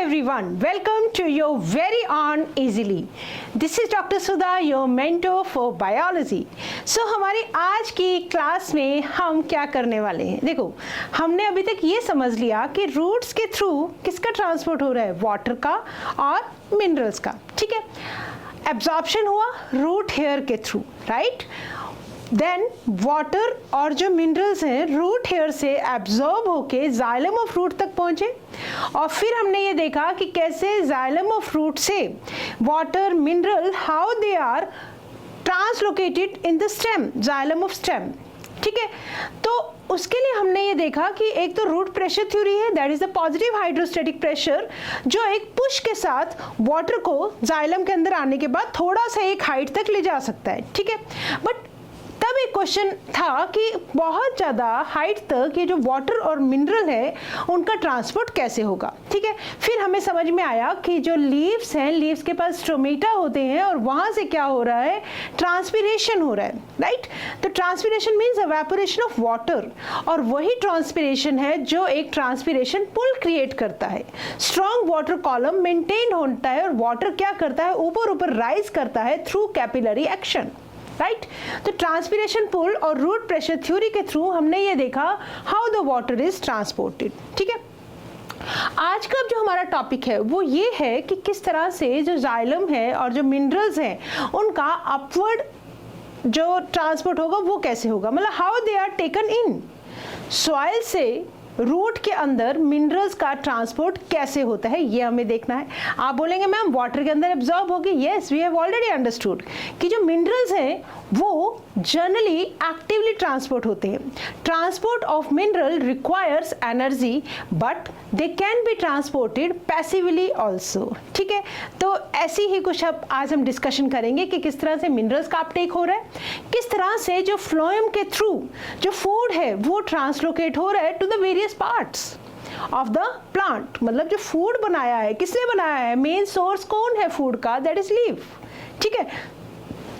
everyone, welcome to your very own Easily. This is Dr. Sudha, your mentor for biology. So हमारी आज की class में हम क्या करने वाले हैं? देखो, हमने अभी तक ये समझ लिया कि रूट्स के थ्रू किसका ट्रांसपोर्ट हो रहा है, वाटर का और मिनरल्स का. ठीक है, एब्जॉर्प्शन हुआ रूट हेयर के थ्रू, राइट. देन वाटर और जो मिनरल्स हैं रूट हेयर से एब्जॉर्ब होके जाइलम ऑफ रूट तक पहुंचे और फिर हमने ये देखा कि कैसे जाइलम ऑफ रूट से water mineral how they are translocated in the stem, xylem of stem. ठीक है, तो उसके लिए हमने ये देखा कि एक तो रूट प्रेशर थ्योरी है, that is the positive hydrostatic pressure, जो एक पुश के साथ वाटर को जाइलम के अंदर आने के बाद थोड़ा सा एक हाइट तक ले जा सकता है. ठीक है, बट तब एक क्वेश्चन था कि बहुत ज़्यादा हाइट तक ये जो वाटर और मिनरल है उनका ट्रांसपोर्ट कैसे होगा. ठीक है, फिर हमें समझ में आया कि जो लीव्स हैं, लीव्स के पास स्ट्रोमेटा होते हैं और वहाँ से क्या हो रहा है, ट्रांसपिरेशन हो रहा है, राइट. तो transpiration means evaporation of water, और वही ट्रांसपिरेशन है जो एक ट्रांसपिरेशन पुल क्रिएट करता है. स्ट्रॉन्ग वाटर कॉलम मेंटेन होता है और वाटर क्या करता है, ऊपर ऊपर राइज करता है थ्रू कैपिलरी एक्शन, राइट. तो ट्रांसपिरेशन पुल और रूट प्रेशर थ्योरी के थ्रू हमने ये देखा how the water is transported. ठीक है, आज का जो हमारा टॉपिक है वो ये है कि किस तरह से जो जाइलम है और जो मिनरल्स हैं उनका अपवर्ड जो ट्रांसपोर्ट होगा वो कैसे होगा, मतलब how they are taken in. Soil से रूट के अंदर मिनरल्स का ट्रांसपोर्ट कैसे होता है ये हमें देखना है. आप बोलेंगे मैम वाटर के अंदर एब्जॉर्ब होगी. Yes, we have already understood कि जो मिनरल्स हैं वो जनरली एक्टिवली ट्रांसपोर्ट होते हैं. Transport of mineral requires energy but they can be transported passively also. ठीक है, तो ऐसी ही कुछ अब आज हम डिस्कशन करेंगे कि किस तरह से मिनरल्स का अपटेक हो रहा है, किस तरह से जो फ्लोएम के थ्रू जो फूड है वो ट्रांसलोकेट हो रहा है to the various parts of the plant. मतलब जो फूड बनाया है, किसने बनाया है, मेन सोर्स कौन है फूड का, दैट इज लीफ. ठीक है,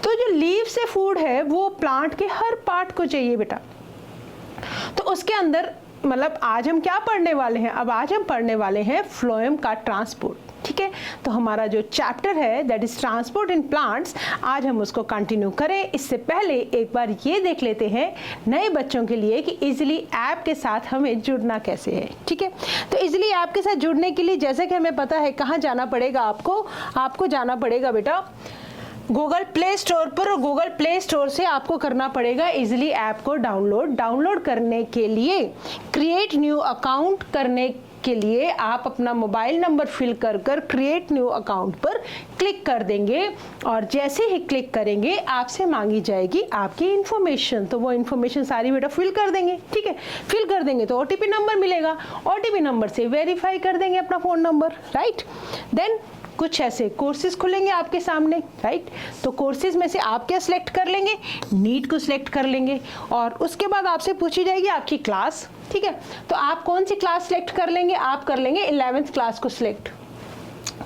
तो जो लीफ से फूड है वो प्लांट के हर पार्ट को चाहिए बेटा. तो उसके अंदर मतलब आज हम क्या पढ़ने वाले हैं, अब आज हम पढ़ने वाले हैं फ्लोएम का ट्रांसपोर्ट. ठीक है, तो हमारा जो चैप्टर है that is transport in plants, आज हम उसको कंटिन्यू करें. इससे पहले एक बार ये देख लेते हैं नए बच्चों के लिए कि इजीली ऐप के साथ हमें जुड़ना कैसे है. ठीक है, तो इजीली ऐप के साथ जुड़ने के लिए जैसे कि हमें पता है कहाँ जाना पड़ेगा, आपको जाना पड़ेगा बेटा गूगल प्ले स्टोर पर, और गूगल प्ले स्टोर से आपको करना पड़ेगा इजीली ऐप को डाउनलोड करने के लिए क्रिएट न्यू अकाउंट करने के लिए आप अपना मोबाइल नंबर फिल कर क्रिएट न्यू अकाउंट पर क्लिक कर देंगे और जैसे ही क्लिक करेंगे आपसे मांगी जाएगी आपकी इन्फॉर्मेशन. तो वो इन्फॉर्मेशन सारी बेटा फिल कर देंगे. ठीक है, फिल कर देंगे तो ओटीपी नंबर मिलेगा, ओटीपी नंबर से वेरीफाई कर देंगे अपना फ़ोन नंबर, राइट. देन कुछ ऐसे कोर्सेज खुलेंगे आपके सामने, राइट. तो कोर्सेज में से आप क्या सिलेक्ट कर लेंगे, नीट को सिलेक्ट कर लेंगे और उसके बाद आपसे पूछी जाएगी आपकी क्लास. ठीक है, तो आप कौन सी क्लास सिलेक्ट कर लेंगे, आप कर लेंगे 11th क्लास को सिलेक्ट,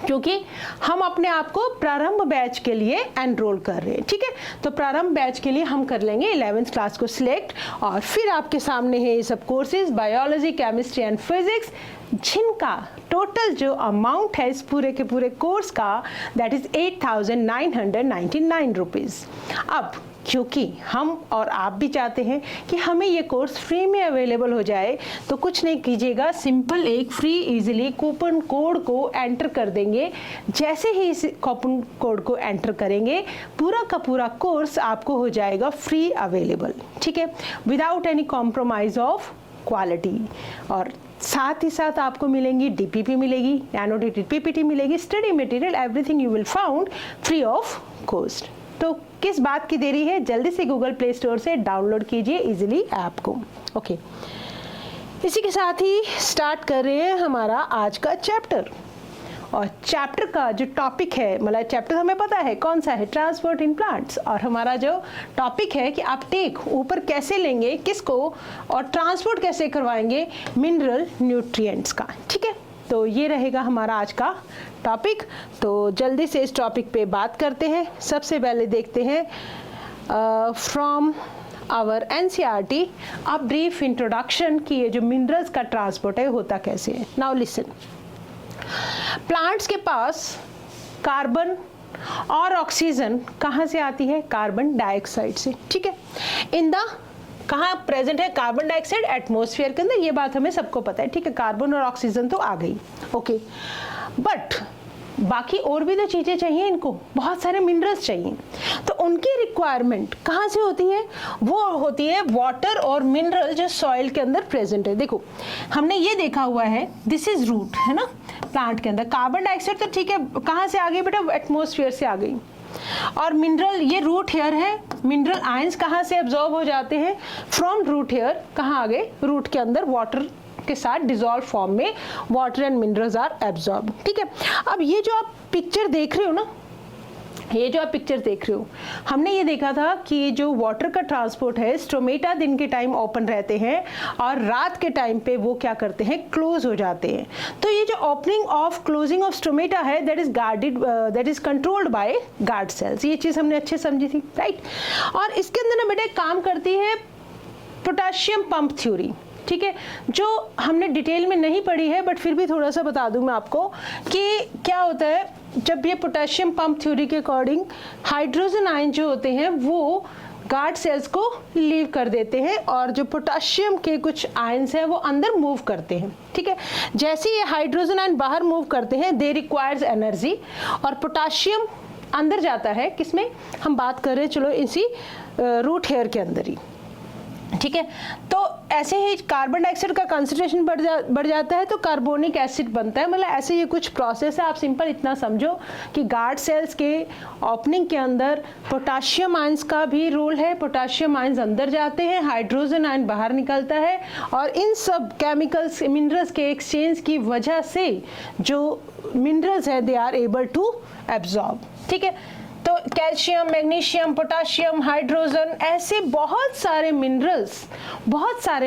क्योंकि हम अपने आप को प्रारंभ बैच के लिए एनरोल कर रहे हैं. ठीक है, तो प्रारंभ बैच के लिए हम कर लेंगे 11th क्लास को सिलेक्ट और फिर आपके सामने है ये सब courses, biology, chemistry and physics, जिनका टोटल जो अमाउंट है इस पूरे के पूरे कोर्स का दैट इज 8,999 रुपीज़. अब क्योंकि हम और आप भी चाहते हैं कि हमें ये कोर्स फ्री में अवेलेबल हो जाए, तो कुछ नहीं कीजिएगा, सिंपल एक फ्री इजीली कूपन कोड को एंटर कर देंगे. जैसे ही इस कूपन कोड को एंटर करेंगे पूरा का पूरा कोर्स आपको हो जाएगा फ्री अवेलेबल. ठीक है, without any compromise of quality. और साथ ही साथ आपको मिलेंगी डीपीपी मिलेगी, एनोटेटेड पीपीटी मिलेगी, study material, everything you will found free of cost. तो किस बात की देरी है, जल्दी से गूगल प्ले स्टोर से डाउनलोड कीजिए इजीली ऐप को. ओके, इसी के साथ ही स्टार्ट कर रहे हैं हमारा आज का चैप्टर. और चैप्टर का जो टॉपिक है, मतलब चैप्टर हमें पता है कौन सा है, ट्रांसपोर्ट इन प्लांट्स, और हमारा जो टॉपिक है कि अपटेक ऊपर कैसे लेंगे किसको और ट्रांसपोर्ट कैसे करवाएंगे मिनरल न्यूट्रिएंट्स का. ठीक है, तो ये रहेगा हमारा आज का टॉपिक. तो जल्दी से इस टॉपिक पे बात करते हैं. सबसे पहले देखते हैं from our NCERT a brief introduction कि ये जो मिनरल्स का ट्रांसपोर्ट है होता कैसे है. नाउ लिसन, प्लांट्स के पास कार्बन और ऑक्सीजन कहाँ से आती है? कार्बन डाइऑक्साइड से, ठीक है। इन द कहाँ प्रेजेंट है कार्बन डाइऑक्साइड? एटमॉस्फेयर के अंदर, ये बात हमें सबको पता है, ठीक है। कार्बन और ऑक्सीजन तो आ गई, ओके। बट बाकी और भी तो चीज़ें चाहिए इनको, बहुत सारे मिनरल्स चाहिए, तो उनकी रिक्वायरमेंट कहाँ से होती है? वो होती है वाटर और मिनरल जो सॉइल के अंदर प्रेजेंट है। देखो हमने ये देखा हुआ है, दिस इज रूट, है ना, प्लांट के अंदर कार्बन डाइऑक्साइड तो ठीक है, कहाँ से आ गई बेटा? एटमॉस्फेयर से आ गई। और मिनरल, ये रूट हेयर है, मिनरल आयंस कहाँ से एब्जॉर्ब हो जाते हैं? फ्रॉम रूट हेयर, कहाँ आ गए? रूट के अंदर वाटर के साथ डिसॉल्व फॉर्म में water and minerals are absorb, ठीक है। अब ये जो आप पिक्चर देख रहे हो ना, ये जो आप पिक्चर देख रहे हो, हमने ये देखा था कि जो वाटर का ट्रांसपोर्ट है, स्टोमेटा दिन के टाइम ओपन रहते हैं और रात के टाइम पे वो क्या करते हैं? क्लोज हो जाते हैं। तो ये जो opening of closing of stomata है, that is guarded, that is controlled by guard cells. ये चीज़ हमने अच्छे समझी थी, राइट। और इसके अंदर ना बेटा काम करती है पोटाशियम पंप थ्योरी, ठीक है, जो हमने डिटेल में नहीं पढ़ी है, बट फिर भी थोड़ा सा बता दूं मैं आपको कि क्या होता है। जब ये पोटेशियम पंप थ्योरी के अकॉर्डिंग हाइड्रोजन आयन जो होते हैं वो गार्ड सेल्स को लीव कर देते हैं और जो पोटेशियम के कुछ आयंस हैं वो अंदर मूव करते हैं, ठीक है। जैसे ये हाइड्रोजन आयन बाहर मूव करते हैं, दे रिक्वायर्स एनर्जी, और पोटेशियम अंदर जाता है, किसमें हम बात कर रहे हैं, चलो इसी रूट हेयर के अंदर ही, ठीक है। तो ऐसे ही कार्बन डाइऑक्साइड का कंसंट्रेशन बढ़ जाता है तो कार्बोनिक एसिड बनता है। मतलब ऐसे ये कुछ प्रोसेस है, आप सिंपल इतना समझो कि गार्ड सेल्स के ओपनिंग के अंदर पोटाशियम आयंस का भी रोल है, पोटाशियम आयंस अंदर जाते हैं, हाइड्रोजन आयन बाहर निकलता है, और इन सब केमिकल्स मिनरल्स के एक्सचेंज की वजह से जो मिनरल्स है they are able to absorb, ठीक है। तो कैल्शियम, मैग्नीशियम, पोटाशियम, हाइड्रोजन, ऐसे बहुत सारे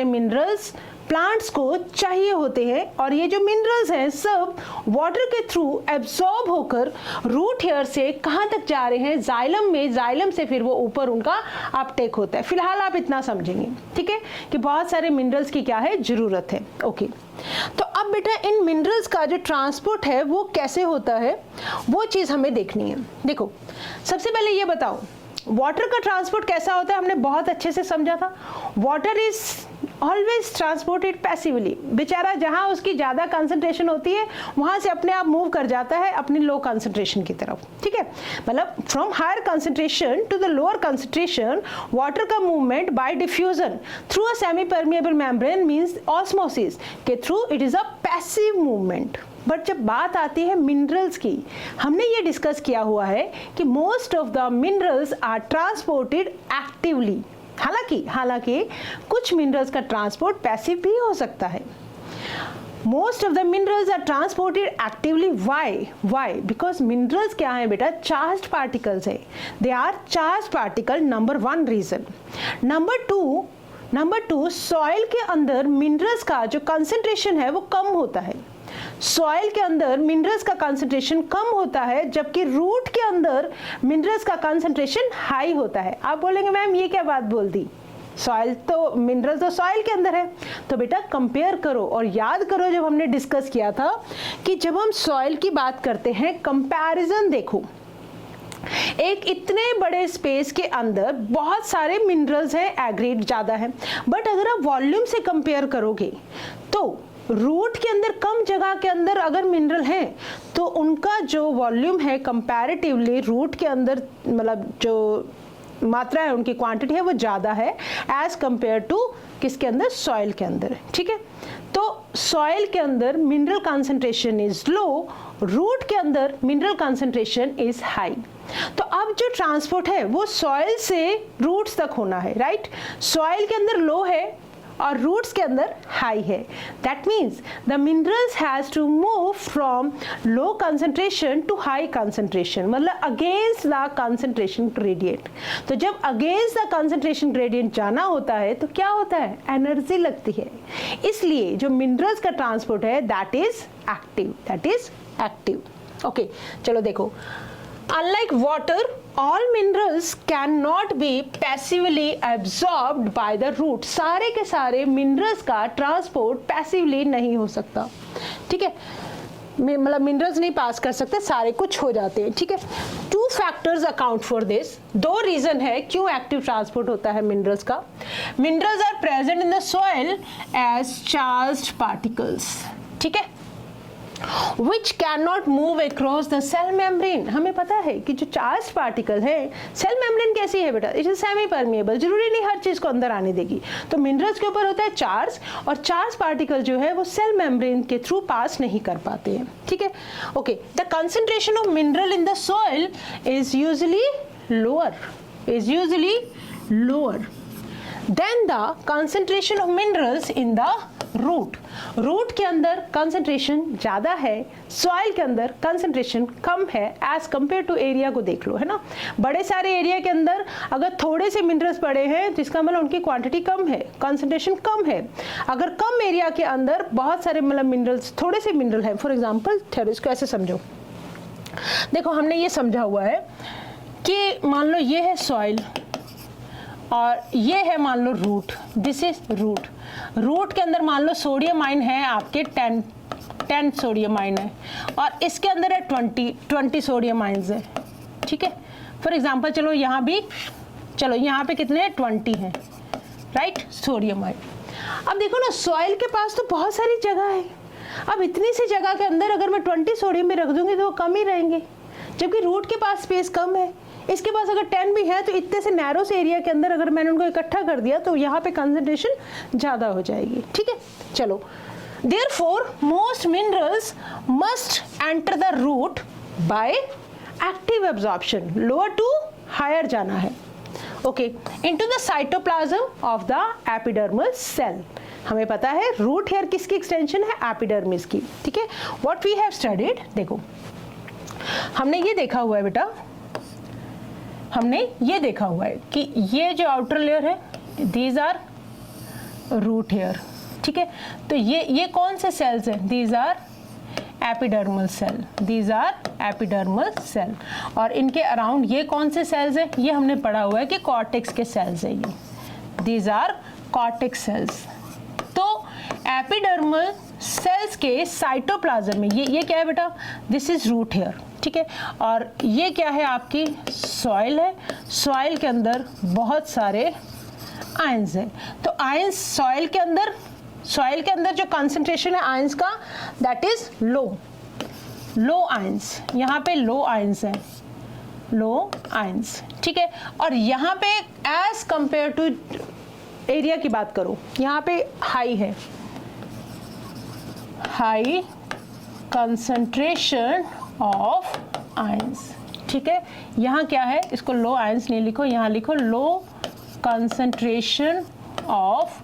मिनरल्स प्लांट्स को चाहिए होते हैं, और ये जो मिनरल्स हैं सब वाटर के थ्रू एब्जॉर्ब होकर रूट हेयर से कहाँ तक जा रहे हैं? जाइलम में, जाइलम से फिर वो ऊपर उनका अपटेक होता है। फिलहाल आप इतना समझेंगे, ठीक है, कि बहुत सारे मिनरल्स की क्या है? जरूरत है, ओके। तो अब बेटा इन मिनरल्स का जो ट्रांसपोर्ट है वो कैसे होता है, वो चीज़ हमें देखनी है। देखो सबसे पहले ये बताओ, वाटर का ट्रांसपोर्ट कैसा होता है? हमने बहुत अच्छे से समझा था। Water is always transported passively, बेचारा जहाँ उसकी ज़्यादा कंसंट्रेशन होती है वहाँ से अपने आप मूव कर जाता है अपनी लो कंसंट्रेशन की तरफ, ठीक है। मतलब from higher concentration to the lower concentration, water का movement by diffusion through a semi permeable membrane means osmosis के through it is a passive movement. But जब बात आती है मिनरल्स की, हमने ये डिस्कस किया हुआ है कि most of the minerals are transported actively. हालांकि कुछ मिनरल्स का ट्रांसपोर्ट पैसिव भी हो सकता है। Most of the minerals are transported actively. Why? Because minerals क्या है बेटा? चार्ज्ड पार्टिकल्स है, they are charge particle, number one reason. Number two soil के अंदर मिनरल्स का जो कंसंट्रेशन है वो कम होता है। सॉइल के अंदर मिनरल्स का कंसंट्रेशन कम होता है, जबकि रूट के अंदर मिनरल्स का कंसंट्रेशन हाई होता है। आप बोलेंगे मैम ये क्या बात बोल दी, सॉइल तो मिनरल्स तो सॉइल के अंदर है। तो बेटा कंपेयर करो और याद करो, जब हमने डिस्कस किया था कि जब हम सॉइल की बात करते हैं, कंपैरिजन देखो, एक इतने बड़े स्पेस के अंदर बहुत सारे मिनरल्स हैं, एग्रीड ज़्यादा है, बट अगर आप वॉल्यूम से कंपेयर करोगे तो रूट के अंदर कम जगह के अंदर अगर मिनरल है तो उनका जो वॉल्यूम है कंपैरेटिवली रूट के अंदर, मतलब जो मात्रा है उनकी क्वांटिटी है वो ज़्यादा है एज कंपेयर टू किसके अंदर? सॉइल के अंदर, ठीक है। तो सॉइल के अंदर mineral concentration is low, root के अंदर मिनरल कंसंट्रेशन इज हाई। तो अब जो ट्रांसपोर्ट है वो सॉइल से रूट्स तक होना है, राइट। सॉइल के अंदर लो है और रूट्स के अंदर हाई है। That means the minerals has to move from low concentration to high concentration, मतलब अगेंस्ट द कंसंट्रेशन ग्रेडियंट। तो जब अगेंस्ट द कंसंट्रेशन ग्रेडियंट जाना होता है तो क्या होता है? एनर्जी लगती है। इसलिए जो मिनरल्स का ट्रांसपोर्ट है दैट इज एक्टिव। ओके, चलो देखो, unlike water, all minerals cannot be passively absorbed by the root। सारे के सारे मिनरल्स का ट्रांसपोर्ट पैसिवली नहीं हो सकता, ठीक है। मतलब मिनरल्स नहीं पास कर सकते, सारे कुछ हो जाते हैं, ठीक है। 2 factors account for this, 2 reason है क्यों एक्टिव ट्रांसपोर्ट होता है मिनरल्स का। Minerals are present in the soil as charged particles, ठीक है, which cannot move across the cell membrane। हमें पता है कि जो चार्ज पार्टिकल है, सेल मेम्ब्रेन कैसी है बेटा, इट इज सेमी परमिएबल, जरूरी नहीं हर चीज को अंदर आने देगी। तो मिनरल्स के ऊपर होता है चार्ज, और चार्ज पार्टिकल जो है वो सेल मेम्ब्रेन के थ्रू पास नहीं कर पाते हैं, ठीक है। Okay, the concentration of mineral in the soil is usually lower than the concentration of minerals in the root के अंदर कंसंट्रेशन ज़्यादा है, सॉइल के अंदर कंसंट्रेशन कम है एज कंपेयर टू एरिया को देख लो, है ना। बड़े सारे एरिया के अंदर अगर थोड़े से मिनरल्स पड़े हैं जिसका मतलब उनकी क्वांटिटी कम है, कंसंट्रेशन कम है। अगर कम एरिया के अंदर बहुत सारे मतलब मिनरल्स, थोड़े से मिनरल है, फॉर एग्जाम्पल ठहरो इसको ऐसे समझो, देखो हमने ये समझा हुआ है कि मान लो ये है सॉइल और ये है मान लो रूट, दिस इज रूट के अंदर मान लो सोडियम आयन है आपके 10 सोडियम आयन है, और इसके अंदर है 20 सोडियम आयन्स है, ठीक है। फॉर एग्जांपल चलो यहाँ पे कितने 20 हैं, राइट, सोडियम आयन। अब देखो ना, सॉइल के पास तो बहुत सारी जगह है, अब इतनी सी जगह के अंदर अगर मैं 20 सोडियम भी रख दूंगी तो वो कम ही रहेंगे, जबकि रूट के पास स्पेस कम है, इसके पास अगर 10 भी है तो इतने से नैरो से एरिया के अंदर अगर मैंने उनको इकट्ठा कर दिया तो यहाँ पे कंसंट्रेशन ज़्यादा हो जाएगी, ठीक है। चलो, therefore most minerals must enter the root by active absorption, lower to higher जाना है, okay, into the cytoplasm of the epidermal cell. हमें पता है रूट हेयर किसकी एक्सटेंशन है, एपिडर्मिस की, ठीक है। व्हाट वी हैव स्टडीड, देखो हमने ये देखा हुआ है बेटा, हमने ये देखा हुआ है कि ये जो आउटर लेयर है, दीज आर रूट हेयर, ठीक है। तो ये कौन से सेल्स हैं, दीज आर एपिडर्मल सेल, और इनके अराउंड ये कौन से सेल्स हैं, ये हमने पढ़ा हुआ है कि कॉर्टेक्स के सेल्स हैं, ये दीज आर कॉर्टेक्स सेल्स। तो एपिडर्मल सेल्स के साइटोप्लाज्म में ये क्या है बेटा, दिस इज रूट हेयर, ठीक है। और ये क्या है, आपकी सॉइल है, सॉइल के अंदर बहुत सारे आयंस हैं। तो आयंस सॉइल के अंदर जो कंसंट्रेशन है आयंस का, दैट इज लो आयंस, यहाँ पे लो आयंस है, ठीक है। और यहाँ पे एज कंपेयर टू एरिया की बात करो, यहाँ पे हाई है, हाई कंसंट्रेशन ऑफ आयंस, ठीक है। यहाँ क्या है, इसको लो आयंस नहीं लिखो, यहाँ लिखो low concentration of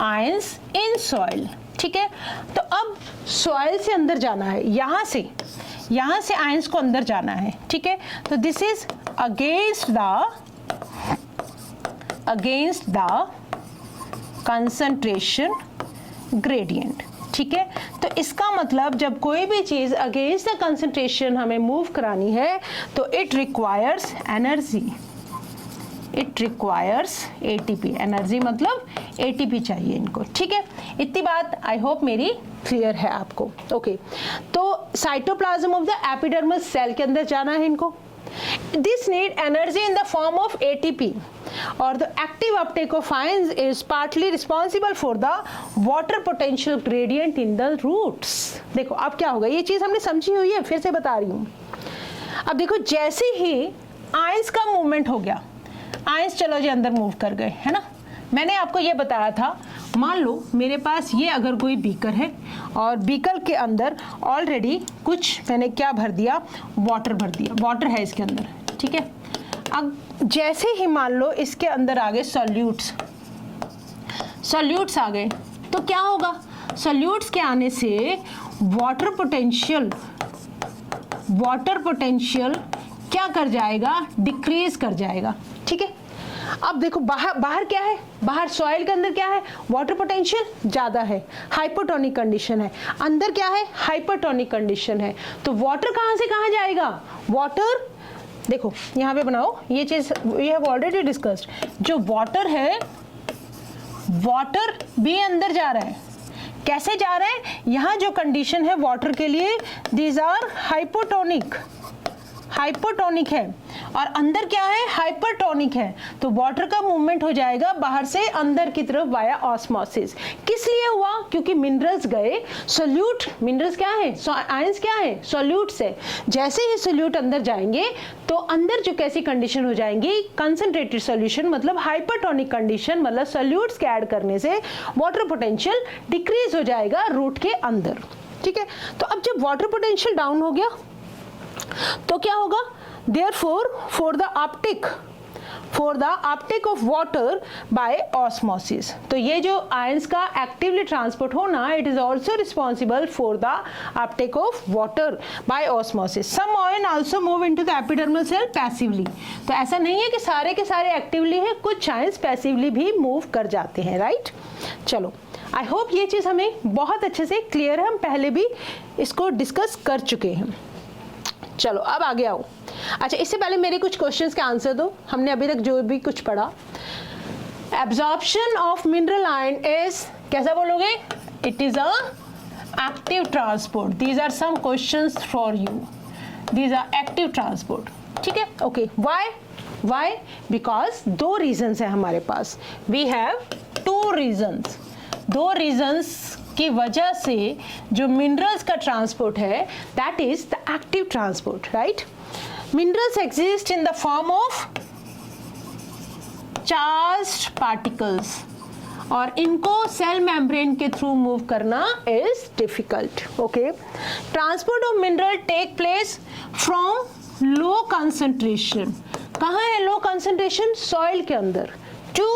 ions in soil, ठीक है। तो अब सॉइल से अंदर जाना है, यहाँ से आयंस को अंदर जाना है, ठीक है। तो this is against the concentration gradient, ठीक है। तो इसका मतलब जब कोई भी चीज अगेंस्ट द कंसंट्रेशन हमें मूव करानी है तो it requires energy, ATP, energy मतलब एटीपी चाहिए इनको, ठीक है। इतनी बात आई होप मेरी क्लियर है आपको, ओके। तो cytoplasm of the epidermal cell के अंदर जाना है इनको, this need energy in the form of ATP, और the active uptake of ions is partly responsible for the water potential gradient in the roots। देखो अब क्या होगा, ये चीज हमने समझी हुई है, फिर से बता रही हूँ। अब देखो जैसे ही आयंस का मूवमेंट हो गया, आयंस चलो जी अंदर मूव कर गए, है ना। मैंने आपको ये बताया था, मान लो मेरे पास ये अगर कोई बीकर है और बीकर के अंदर ऑलरेडी कुछ मैंने क्या भर दिया, वाटर भर दिया, वाटर है इसके अंदर, ठीक है। अब जैसे ही मान लो इसके अंदर आ गए सॉल्यूट्स आ गए, तो क्या होगा, सॉल्यूट्स के आने से वाटर पोटेंशियल क्या कर जाएगा, डिक्रीज कर जाएगा, ठीक है। अब देखो बाहर क्या है, बाहर सॉइल के अंदर क्या है, वाटर पोटेंशियल ज्यादा है, हाइपोटोनिक कंडीशन है, अंदर क्या है, हाइपरटोनिक कंडीशन है। तो वाटर कहां से कहां जाएगा, वाटर देखो यहाँ पे बनाओ, ये चीज वी हैव ऑलरेडी डिस्कस्ड, जो वाटर है, वाटर भी अंदर जा रहा है, कैसे जा रहे हैं? यहाँ जो कंडीशन है वाटर के लिए, दीज आर हाइपोटोनिक, हाइपोटोनिक है, और अंदर क्या है? हाइपरटोनिक है। तो वाटर का मूवमेंट हो जाएगा बाहर से अंदर की तरफ वाया ऑस्मोसिस। किस लिए हुआ? क्योंकि मिनरल्स गए सोल्यूट, मिनरल्स क्या है? आयंस क्या है? सोल्यूट्स है। जैसे ही सोल्यूट अंदर जाएंगे तो अंदर जो कैसी कंडीशन हो जाएंगी? कंसंट्रेटेड सॉल्यूशन, मतलब हाइपरटोनिक कंडीशन, मतलब सोल्यूट्स के ऐड करने से वाटर पोटेंशियल डिक्रीज हो जाएगा रूट के अंदर। ठीक है, तो अब जब वाटर पोटेंशियल डाउन हो गया तो क्या होगा? Therefore, for the uptake of water by osmosis, तो ये जो आयंस का एक्टिवली ट्रांसपोर्ट होना, it is also responsible for the uptake of water by osmosis. Some ion also move into the epidermal cell passively. तो ऐसा नहीं है कि सारे के सारे एक्टिवली है, कुछ आयंस पैसिवली भी मूव कर जाते हैं, राइट? चलो, आई होप ये चीज़ हमें बहुत अच्छे से क्लियर है, हम पहले भी इसको डिस्कस कर चुके हैं। चलो अब आगे आओ। अच्छा, इससे पहले मेरे कुछ क्वेश्चंस के आंसर दो। हमने अभी तक जो भी कुछ पढ़ा, absorption of mineral ion is, कैसा बोलोगे? It is a active transport. These are some questions for you, these are active transport. ठीक है, ओके। व्हाई? बिकॉज दो रीजंस है हमारे पास। वी हैव टू रीजंस, दो रीजंस की वजह से जो मिनरल्स का ट्रांसपोर्ट है, that is the active transport, right? Minerals exist in the form of charged particles, और इनको सेल मेम्ब्रेन के थ्रू मूव करना is difficult. Okay, transport of mineral take place from low concentration. कहाँ है low concentration? Soil के अंदर, to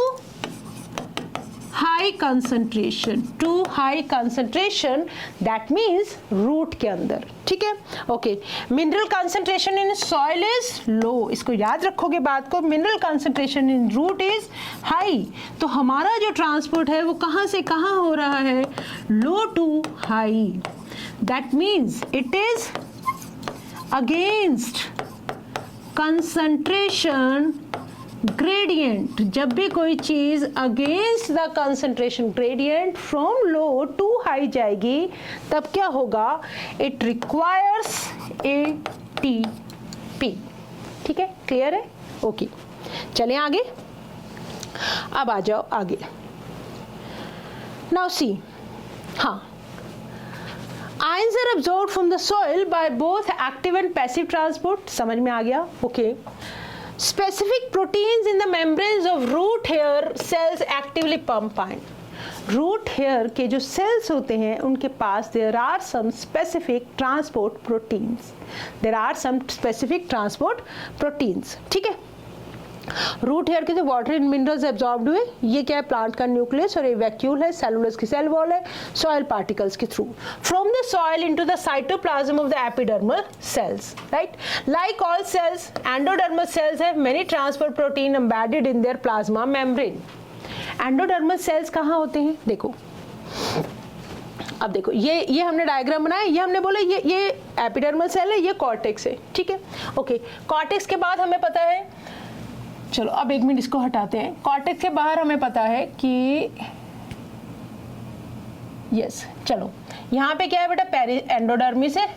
high concentration, to high concentration, that means root के अंदर। ठीक है, okay. Mineral concentration in soil is low, इसको याद रखोगे बात को। Mineral concentration in root is high. तो हमारा जो ट्रांसपोर्ट है वो कहाँ से कहाँ हो रहा है? Low to high. That means it is against concentration gradient. जब भी कोई चीज against the concentration gradient from low to high जाएगी, तब क्या होगा? It requires ATP। ठीक है, क्लियर है? ओके, चलें आगे। अब आ जाओ आगे। नाउ सी, हाँ, ions are absorbed from the soil by both active and passive transport. समझ में आ गया? Okay. Specific proteins in the membranes of root hair cells actively pump iron. Root hair के जो cells होते हैं उनके पास there are some specific transport proteins. There are some specific transport proteins. ठीक है? रूट हेयर के जो वाटर इन मिनरल्स एब्जॉर्ब्ड हुए, ये क्या है? प्लांट का न्यूक्लियस, और ये वैक्यूल है, सेलुलोज की सेल वॉल है, सॉइल पार्टिकल्स के through from the soil into the cytoplasm of the epidermal cells, right? Like all cells, endodermal cells have many transport protein embedded in their plasma membrane. Endodermal cells कहाँ होते हैं? देखो, अब देखो, ये हमने डायग्राम बनाया, ये हमने बोला ये एपिडर्मल सेल है, ये कॉर्टेक्स है। ठीक है, ओके। कॉर्टेक्स के बाद हमें पता है, चलो अब एक मिनट इसको हटाते हैं। कॉर्टेक्स के बाहर हमें पता है कि यस, चलो यहाँ पे क्या है बेटा? पेरी एंडोडर्मिस है।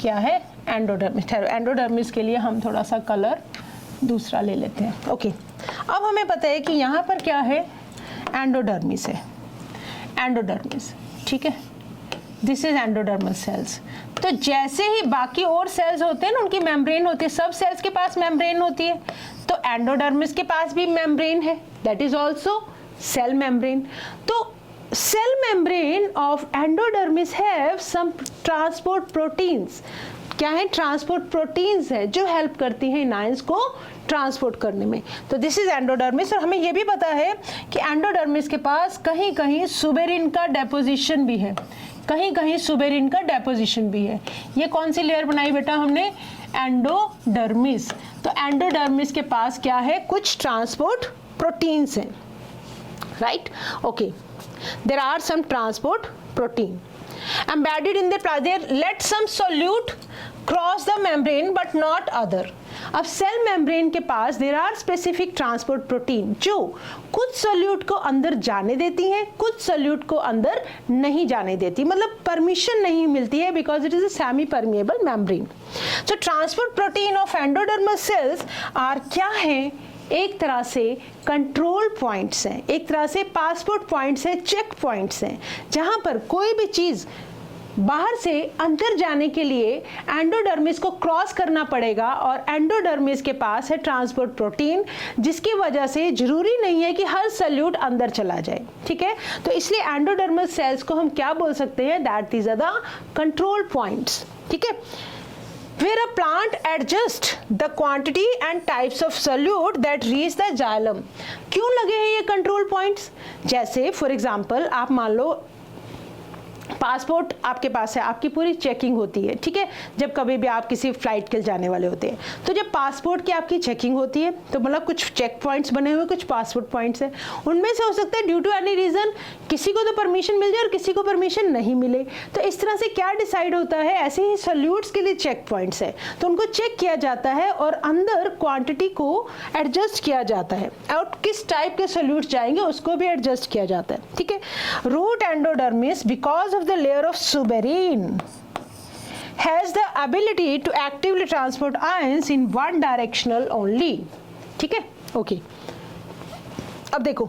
क्या है? एंडोडर्मिस। एंडोडर्मिस के लिए हम थोड़ा सा कलर दूसरा ले लेते हैं। ओके, अब हमें पता है कि यहाँ पर क्या है? एंडोडर्मिस है, एंडोडर्मिस। ठीक है, दिस इज एंडोडर्मल सेल्स। तो जैसे ही बाकी और सेल्स होते हैं ना, उनकी मेम्ब्रेन होती है, सब सेल्स के पास मेम्ब्रेन होती है, तो एंडोडर्मिस के पास भी मेम्ब्रेन है, that is also cell membrane. तो cell membrane of endodermis have some transport proteins. क्या है? ट्रांसपोर्ट प्रोटीन्स है जो हेल्प करती हैं इन आयंस को ट्रांसपोर्ट करने में। तो दिस इज एंडोडर्मिस। और हमें यह भी पता है कि एंडोडर्मिस के पास कहीं कहीं सुबेरिन का डेपोजिशन भी है, कहीं कहीं सुबेरिन का डेपोजिशन भी है। ये कौन सी लेयर बनाई बेटा हमने? एंडोडर्मिस। तो एंडोडर्मिस के पास क्या है? कुछ ट्रांसपोर्ट प्रोटीन्स हैं, right? Okay, there are some transport protein embedded in the plasma. Let some solute cross the membrane but not other. अब सेल मेम्ब्रेन के पास there are specific transport protein जो कुछ सोल्यूट को अंदर जाने देती हैं, कुछ सोल्यूट को अंदर नहीं जाने देती, मतलब परमिशन नहीं मिलती है because it is a semi permeable membrane. So transport protein of endodermal cells are क्या है, एक तरह से कंट्रोल पॉइंट्स हैं, एक तरह से पासपोर्ट पॉइंट्स हैं, चेक पॉइंट्स हैं, जहां पर कोई भी चीज बाहर से अंदर जाने के लिए एंडोडर्मिस को क्रॉस करना पड़ेगा और एंडोडर्मिस के पास है ट्रांसपोर्ट प्रोटीन, जिसकी वजह से जरूरी नहीं है कि हर सल्यूट अंदर चला जाए। ठीक है, तो इसलिए एंडोडर्मल सेल्स को हम क्या बोल सकते हैं, that these are the control points. ठीक है, where a plant adjusts the quantity and types of solute that reach the xylem। क्यों लगे हैं ये कंट्रोल पॉइंट्स? जैसे फॉर एग्जांपल आप मान लो पासपोर्ट आपके पास है, आपकी पूरी चेकिंग होती है। ठीक है, जब कभी भी आप किसी फ्लाइट के लिए जाने वाले होते हैं तो जब पासपोर्ट की आपकी चेकिंग होती है तो मतलब कुछ चेक पॉइंट्स बने हुए, कुछ पासपोर्ट पॉइंट्स हैं, उनमें से हो सकता है ड्यू टू एनी रीजन किसी को तो परमिशन मिल जाए और किसी को परमिशन नहीं मिले। तो इस तरह से क्या डिसाइड होता है, ऐसे ही सोल्यूट्स के लिए चेक पॉइंट्स है तो उनको चेक किया जाता है और अंदर क्वांटिटी को एडजस्ट किया जाता है और किस टाइप के सोल्यूट्स जाएंगे उसको भी एडजस्ट किया जाता है। ठीक है, root endodermis because of the layer of suberin has the ability to actively transport ions in one directional only। ठीक है, ओके। अब देखो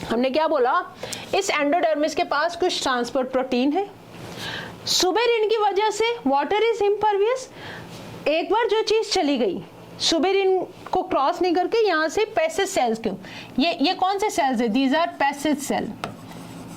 हमने क्या बोला, इस एंडोडर्मिस के पास कुछ ट्रांसपोर्ट प्रोटीन है, सुबेरिन की वजह से वाटर इज इम्परवियस। एक बार जो चीज चली गई सुबेरिन को क्रॉस नहीं करके यहाँ से पैसेज सेल्स, क्यों ये कौन से सेल्स है, these are passage cell,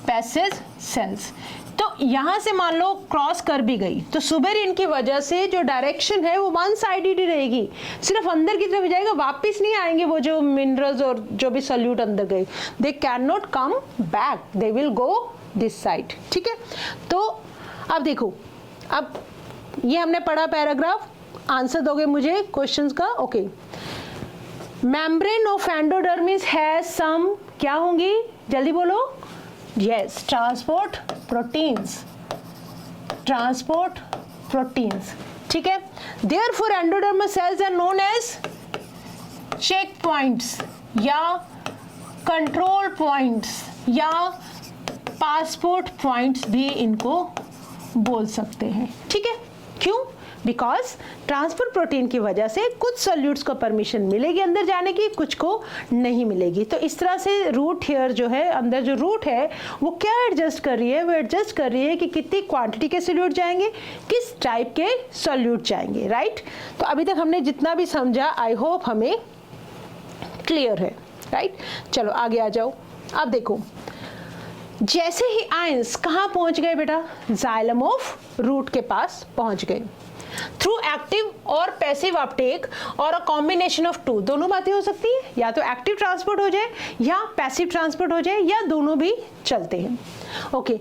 passage cells. तो यहां से मान लो क्रॉस कर भी गई तो सुबेरिन की वजह से जो डायरेक्शन है वो वन साइडेड ही रहेगी, सिर्फ अंदर की तरफ जाएगा, वापस नहीं आएंगे वो जो मिनरल्स और जो भी सॉल्यूट अंदर गए, दे can not come back, they will go this side. ठीक है, तो अब देखो, अब ये हमने पढ़ा पैराग्राफ, आंसर दोगे मुझे क्वेश्चंस का। Okay, membrane of endodermis has some, क्या होंगी जल्दी बोलो, yes, transport proteins, transport proteins। ठीक है, therefore endodermal cells are known as check points या control points या passport points भी इनको बोल सकते हैं। ठीक है, क्यों, बिकॉज ट्रांसपोर्ट प्रोटीन की वजह से कुछ सोल्यूट्स को परमिशन मिलेगी अंदर जाने की, कुछ को नहीं मिलेगी। तो इस तरह से रूट हेयर जो है, अंदर जो रूट है वो क्या एडजस्ट कर रही है, वो एडजस्ट कर रही है कि कितनी क्वांटिटी के सोल्यूट जाएंगे, किस टाइप के सोल्यूट जाएंगे। राइट, तो अभी तक हमने जितना भी समझा आई होप हमें क्लियर है। राइट, चलो आगे आ जाओ। अब देखो, जैसे ही आयंस कहाँ पहुंच गए बेटा, जाइलम ऑफ रूट के पास पहुंच गए, थ्रू एक्टिव और पैसिव अपटेक और अ कॉम्बिनेशन ऑफ टू, दोनों बातें हो सकती है, या तो एक्टिव ट्रांसपोर्ट हो जाए या पैसिव ट्रांसपोर्ट हो जाए या दोनों भी चलते हैं। Okay,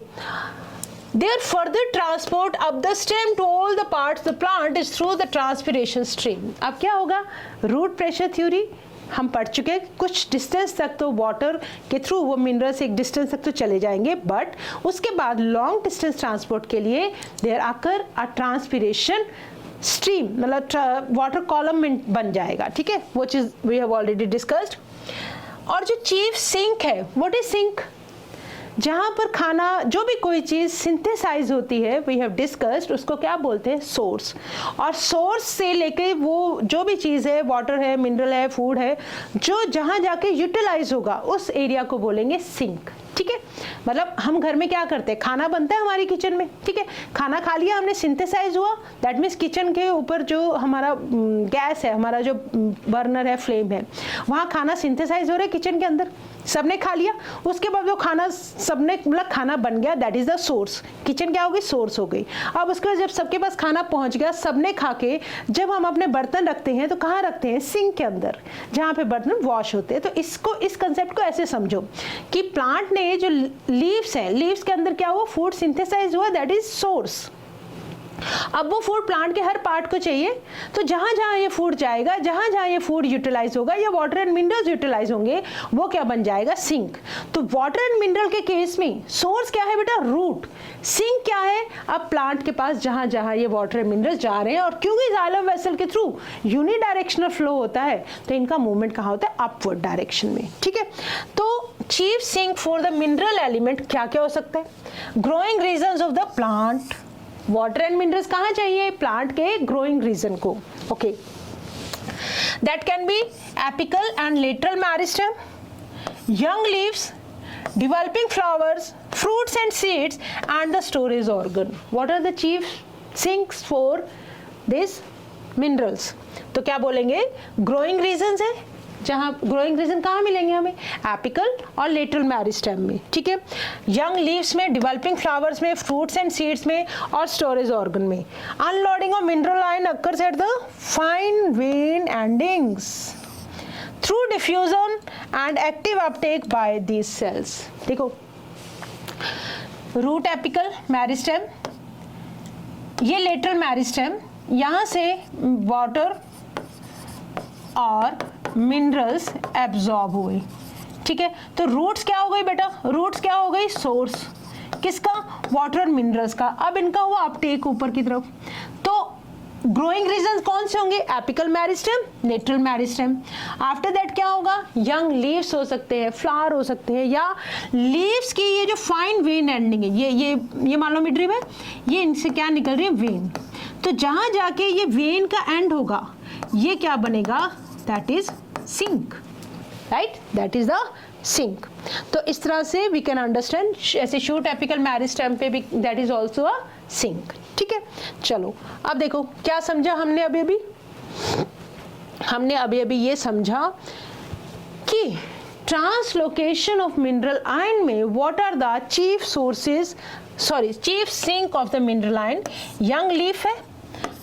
their further transport up the stem to all the parts of the plant is through the transpiration stream। अब क्या होगा, रूट प्रेशर थ्योरी हम पढ़ चुके हैं, कुछ डिस्टेंस तक तो वाटर के थ्रू वो मिनरल्स एक डिस्टेंस तक तो चले जाएंगे, बट उसके बाद लॉन्ग डिस्टेंस ट्रांसपोर्ट के लिए देयर आकर अ ट्रांसपिरेशन स्ट्रीम, मतलब वाटर कॉलम बन जाएगा। ठीक है, वो चीज वी हैव ऑलरेडी डिस्कस्ड। और जो चीफ सिंक है, व्हाट इज सिंक, जहाँ पर खाना, जो भी कोई चीज़ सिंथेसाइज होती है, वी हैव डिस्कस्ड, उसको क्या बोलते हैं, सोर्स। और सोर्स से लेके वो जो भी चीज़ है, वाटर है, मिनरल है, फूड है, जो जहाँ जाके यूटिलाइज होगा उस एरिया को बोलेंगे सिंक। ठीक है, मतलब हम घर में क्या करते हैं, खाना बनता है हमारी किचन में। ठीक है, खाना खा लिया हमने, सिंथेसाइज हुआ, दैट मीन्स किचन के ऊपर जो हमारा गैस है, हमारा जो बर्नर है, फ्लेम है, वहाँ खाना सिंथेसाइज हो रहा है किचन के अंदर, सबने खा लिया, उसके बाद वो खाना सबने, मतलब खाना बन गया, that is the source. Kitchen क्या हो गई, सोर्स हो गई। अब उसके बाद जब सबके पास खाना पहुंच गया, सबने खा के जब हम अपने बर्तन रखते हैं तो कहाँ रखते हैं, सिंक के अंदर, जहाँ पे बर्तन वॉश होते हैं। तो इसको, इस कंसेप्ट को ऐसे समझो कि प्लांट ने जो लीव्स हैं, लीव्स के अंदर क्या हुआ, फूड सिंथेसाइज हुआ, दैट इज सोर्स। अब वो फूड प्लांट के हर पार्ट को चाहिए, तो जहाँ जहाँ ये फूड जाएगा, जहाँ जहाँ ये फूड यूटिलाइज होगा या वाटर एंड मिनरल्स यूटिलाइज होंगे, वो क्या बन जाएगा? सिंक। तो वाटर एंड मिनरल के केस में सोर्स क्या है बेटा? रूट। सिंक क्या है? अब प्लांट के पास जहाँ जहाँ ये वाटर एंड मिनरल्स जा रहे हैं, और क्योंकि जाइलम वेसल के थ्रू यूनिडायरेक्शनल फ्लो होता है, तो इनका मूवमेंट कहाँ होता है? अपवर्ड डायरेक्शन में। ठीक है, तो chief sink for the mineral element क्या क्या हो सकता है? Growing regions of the plant. Water and minerals कहाँ चाहिए? प्लांट के ग्रोइंग रीजन को। Okay, that can be apical and lateral meristem, young leaves, developing flowers, fruits and seeds, and the storage organ. What are the chief sinks for these minerals? तो क्या बोलेंगे? growing regions है, जहाँ growing reason कहाँ मिलेंगे हमें? Apical और lateral meristem में। ठीक है, यंग लीव्स में, डेवलपिंग फ्लावर्स में, फ्रूट्स एंड सीड्स में, और स्टोरेज ऑर्गन में। Unloading of mineral ion occurs at the fine vein endings through diffusion and active uptake by these cells. देखो, रूट एपिकल मेरिस्टेम, ये लेटरल मेरिस्टेम, यहाँ से water और minerals absorb हुए। ठीक है, तो रूट्स क्या हो गई बेटा? रूट्स क्या हो गई? सोर्स किसका? वाटर और मिनरल्स का। अब इनका हुआ अपटेक ऊपर की तरफ। तो ग्रोइंग रीजन कौन से होंगे? Apical meristem, lateral meristem. After that क्या होगा? यंग लीव्स हो सकते हैं, फ्लावर हो सकते हैं, या लीव्स की ये जो फाइन वेन एंडिंग है, ये मान लो मिडरिब है, ये इनसे क्या निकल रही है? वेन। तो जहां जाके ये वेन का एंड होगा, ये क्या बनेगा? That is sink, right? That is the sink. तो इस तरह से वी कैन अंडरस्टैंड, ऐसे शूट एपिकल मेरिस्टेम पे भी that is also a sink. ठीक है, चलो अब देखो क्या समझा हमने अभी अभी ये समझा कि ट्रांसलोकेशन ऑफ मिनरल आयन में what are the chief sources, chief sink of the mineral ion. Young leaf है,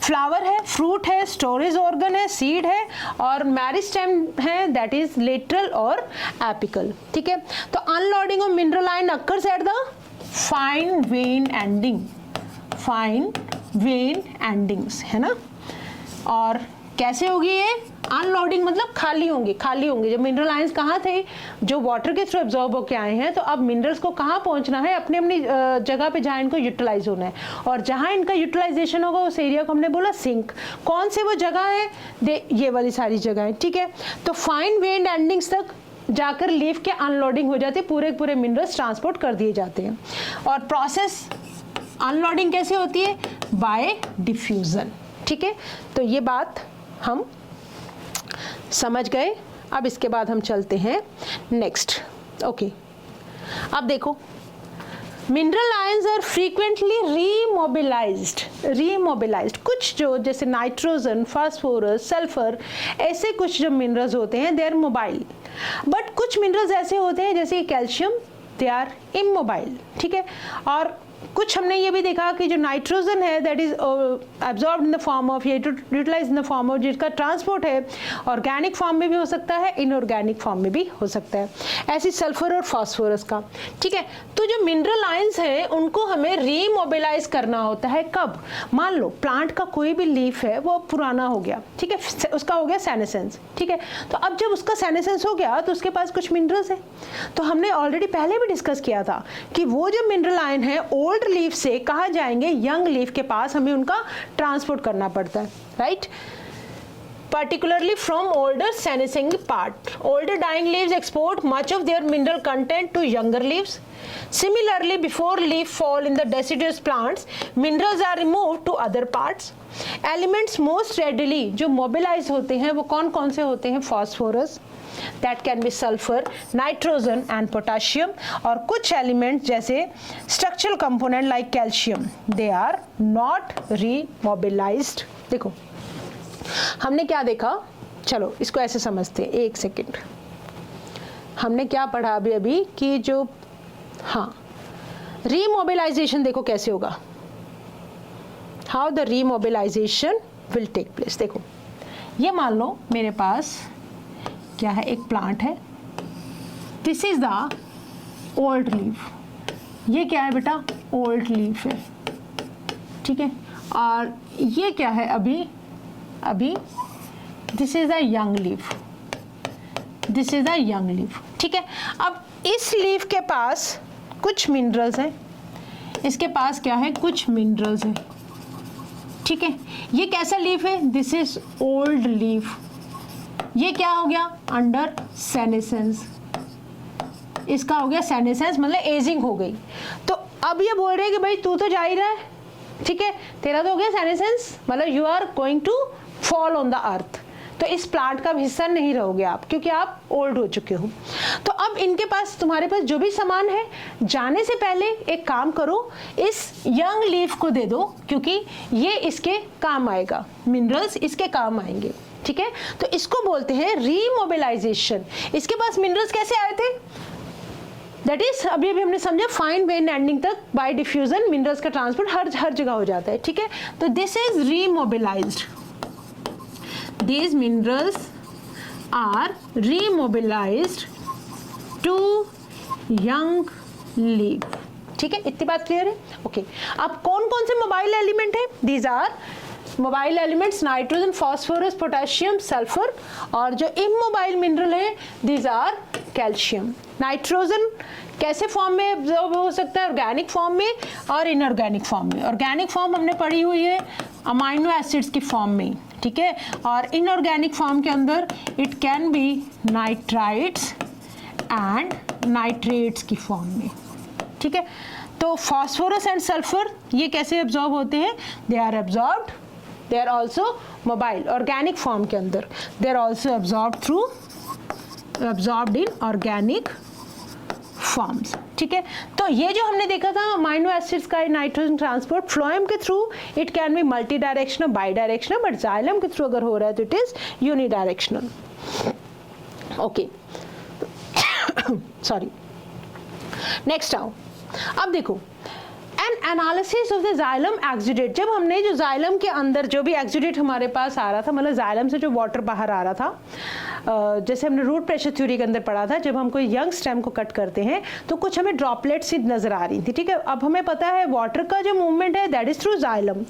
फ्लावर है, फ्रूट है, स्टोरेज ऑर्गन है, सीड है, और मेरिस्टेम है, दैट इज लेटरल और एपिकल। ठीक है, तो unloading of mineral ion occurs at the fine vein ending, fine vein endings, है ना। और कैसे होगी ये अनलोडिंग? मतलब खाली होंगे। जब मिनरल आयंस कहाँ थे? जो वाटर के थ्रू एब्जॉर्ब होकर आए हैं, तो अब मिनरल्स को कहाँ पहुँचना है? अपनी अपनी जगह पे जहाँ इनको यूटिलाइज होना है, और जहाँ इनका यूटिलाइजेशन होगा उस एरिया को हमने बोला सिंक। कौन से वो जगह है? ये वाली सारी जगह है। ठीक है, तो फाइन वेन एंडिंग्स तक जाकर लीफ के अनलोडिंग हो जाते, पूरे मिनरल्स ट्रांसपोर्ट कर दिए जाते हैं। और प्रोसेस अनलोडिंग कैसे होती है? Bye diffusion. ठीक है, तो ये बात हम समझ गए। अब इसके बाद हम चलते हैं नेक्स्ट। ओके, अब देखो, mineral ions are frequently remobilised. कुछ जो जैसे नाइट्रोजन, फास्फोरस, सल्फर, ऐसे कुछ जो मिनरल्स होते हैं दे आर मोबाइल, बट कुछ मिनरल्स ऐसे होते हैं जैसे कैल्शियम, दे आर इमोबाइल। ठीक है, और कुछ हमने ये भी देखा कि जो नाइट्रोजन है that is absorbed in the form of, या utilize in the form of, जिसका ट्रांसपोर्ट है ऑर्गेनिक फॉर्म में भी हो सकता है, इनऑर्गेनिक फॉर्म में भी हो सकता है। ऐसी सल्फर और फास्फोरस का। ठीक है, तो जो मिनरल आयंस है उनको हमें रीमोबिलाइज करना होता है। कब? मान लो प्लांट का कोई भी लीफ है वो पुराना हो गया, ठीक है, उसका हो गया सेनेसेंस। ठीक है, तो अब जब उसका सेनेसेंस हो गया तो उसके पास कुछ मिनरल्स है। तो हमने ऑलरेडी पहले भी डिस्कस किया था कि वो जो मिनरल आयन है ओल्ड लीफ से कहाँ जाएंगे? यंग लीफ के पास हमें उनका ट्रांसपोर्ट करना पड़ता है, right? Particularly from older senescing part. Older dying leaves export much of their mineral content to younger leaves. Similarly, before leaf fall in the deciduous plants, minerals are removed to other parts. Elements most readily जो mobilize होते हैं वो कौन कौन से होते हैं? Phosphorus, that can be sulfur, nitrogen and potassium, और कुछ एलिमेंट जैसे structural component like calcium, they are not remobilized. देखो हमने क्या देखा, चलो इसको ऐसे समझते हैं, एक सेकेंड। हमने क्या पढ़ा अभी कि जो रीमोबिलाइजेशन देखो कैसे होगा, how the remobilisation will take place. देखो ये मान लो मेरे पास क्या है, एक प्लांट है, this is the old leaf. ये क्या है बेटा? ओल्ड लीफ है, ठीक है। और ये क्या है अभी this is a young leaf, this is a young leaf. ठीक है, अब इस लीफ के पास कुछ मिनरल्स हैं, इसके पास क्या है, कुछ मिनरल्स हैं। ठीक है, ये कैसा लीफ है, दिस इज ओल्ड लीफ। ये क्या हो गया, अंडर सेनेसेंस, इसका हो गया सेनेसेंस, मतलब एजिंग हो गई। तो अब ये बोल रहे हैं कि भाई तू तो जा ही रहा है, ठीक है, तेरा तो हो गया सेनेसेंस, मतलब you are going to fall on the earth. तो इस प्लांट का हिस्सा नहीं रहोगे आप, क्योंकि आप ओल्ड हो चुके हो। तो अब इनके पास, तुम्हारे पास जो भी सामान है, जाने से पहले एक काम करो, इस यंग लीफ को दे दो, क्योंकि ये इसके काम आएगा, मिनरल्स इसके काम आएंगे। ठीक है, तो इसको बोलते हैं रीमोबिलाइजेशन। इसके पास मिनरल्स कैसे आए थे, दैट इज अभी हमने समझा, फाइन वेन एंडिंग तक बाय डिफ्यूजन मिनरल्स का ट्रांसपोर्ट हर जगह हो जाता है। ठीक है, तो this is remobilized, these minerals are remobilized to young leaf। ठीक है, इतनी बात क्लियर है। ओके, अब कौन कौन से मोबाइल एलिमेंट है, these are mobile elements nitrogen, phosphorus, potassium, sulphur, और जो इमोबाइल मिनरल है these are कैल्शियम। नाइट्रोजन कैसे फॉर्म में एब्जॉर्ब हो सकता है, ऑर्गेनिक फॉर्म में और इनऑर्गेनिक फॉर्म में। ऑर्गेनिक फॉर्म हमने पढ़ी हुई है अमाइनो एसिड्स की फॉर्म में, ठीक है, और इनऑर्गेनिक फॉर्म के अंदर it can B nitrites and nitrates की फॉर्म में। ठीक है, तो फास्फोरस एंड सल्फर ये कैसे एब्जॉर्ब होते हैं, they are absorbed, they are also mobile organic form के अंदर, they are also absorbed in organic forms. ठीक है, तो ये जो हमने देखा था अमाइनो एसिड्स का नाइट्रोजन ट्रांसपोर्ट फ्लोएम के through, it can be multidirectional, bidirectional, but xylem के थ्रू अगर हो रहा है तो it is unidirectional. Okay, sorry, next आओ। अब देखो, an analysis of the xylem exudate, जब हमने जो जाइलम के अंदर जो भी एक्सुडेट हमारे पास आ रहा था, मतलब जाइलम से जो वाटर बाहर आ रहा था, जैसे हमने रूट प्रेशर थ्योरी के अंदर पढ़ा था, जब हम कोई यंग स्टेम को कट करते हैं तो कुछ हमें ड्रॉपलेट्स सी नजर आ रही थी। ठीक है, अब हमें पता है वाटर का जो मूवमेंट है दैट इज थ्रू जाइलम,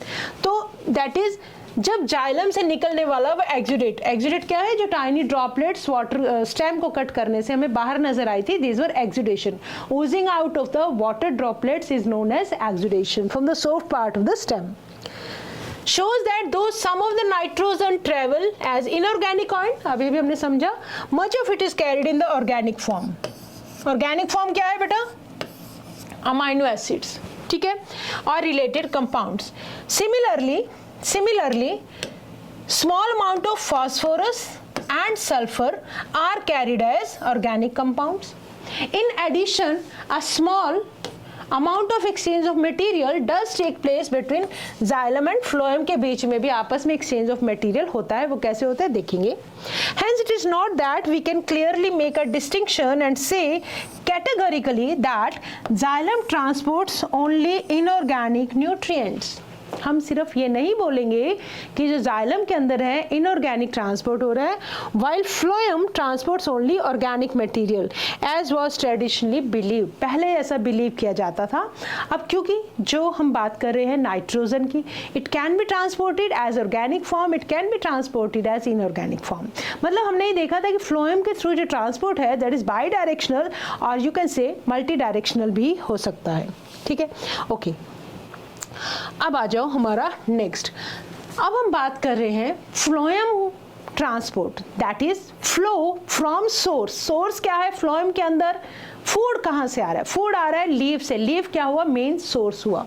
तो दैट इज जब जाइलम से निकलने वाला वो एक्सुडेट, एक्सुडेट क्या है, जो टाइनी ड्रॉपलेट्स वाटर स्टेम को कट करने से हमें बाहर नजर आई थी, these were exudation. Oozing out of the water droplets is known as exudation from the soft part of the stem. shows that though some of the nitrogen travel as inorganic oil, अभी भी हमने समझा, much of it is carried in the organic form। organic form क्या है बेटा, amino acids, ठीक है, और related compounds। Similarly small amount of phosphorus and sulfur are carried as organic compounds। in addition, a small amount of exchange of material does take place between xylem and phloem, के बीच में भी आपस में exchange of material होता है, वो कैसे होता है देखेंगे। Hence it is not that we can clearly make a distinction and say categorically that xylem transports only inorganic nutrients। हम सिर्फ ये नहीं बोलेंगे कि जो जाइलम के अंदर है इनऑर्गेनिक ट्रांसपोर्ट हो रहा है, while phloem transports only organic material as was traditionally believe. पहले ऐसा बिलीव किया जाता था, अब क्योंकि जो हम बात कर रहे हैं नाइट्रोजन की, it can be transported as organic form, it can be transported as inorganic form. मतलब हमने ये देखा था कि फ्लोएम के थ्रू जो ट्रांसपोर्ट है दैट इज बाई डायरेक्शनल, और you can say multi directional भी हो सकता है। ठीक है, ओके, अब आ जाओ हमारा नेक्स्ट। अब हम बात कर रहे हैं phloem transport, that is flow from source. Source क्या है फ्लोएम के अंदर, फूड कहाँ से आ रहा है, फूड आ रहा है लीफ से, लीफ क्या हुआ, मेन सोर्स हुआ।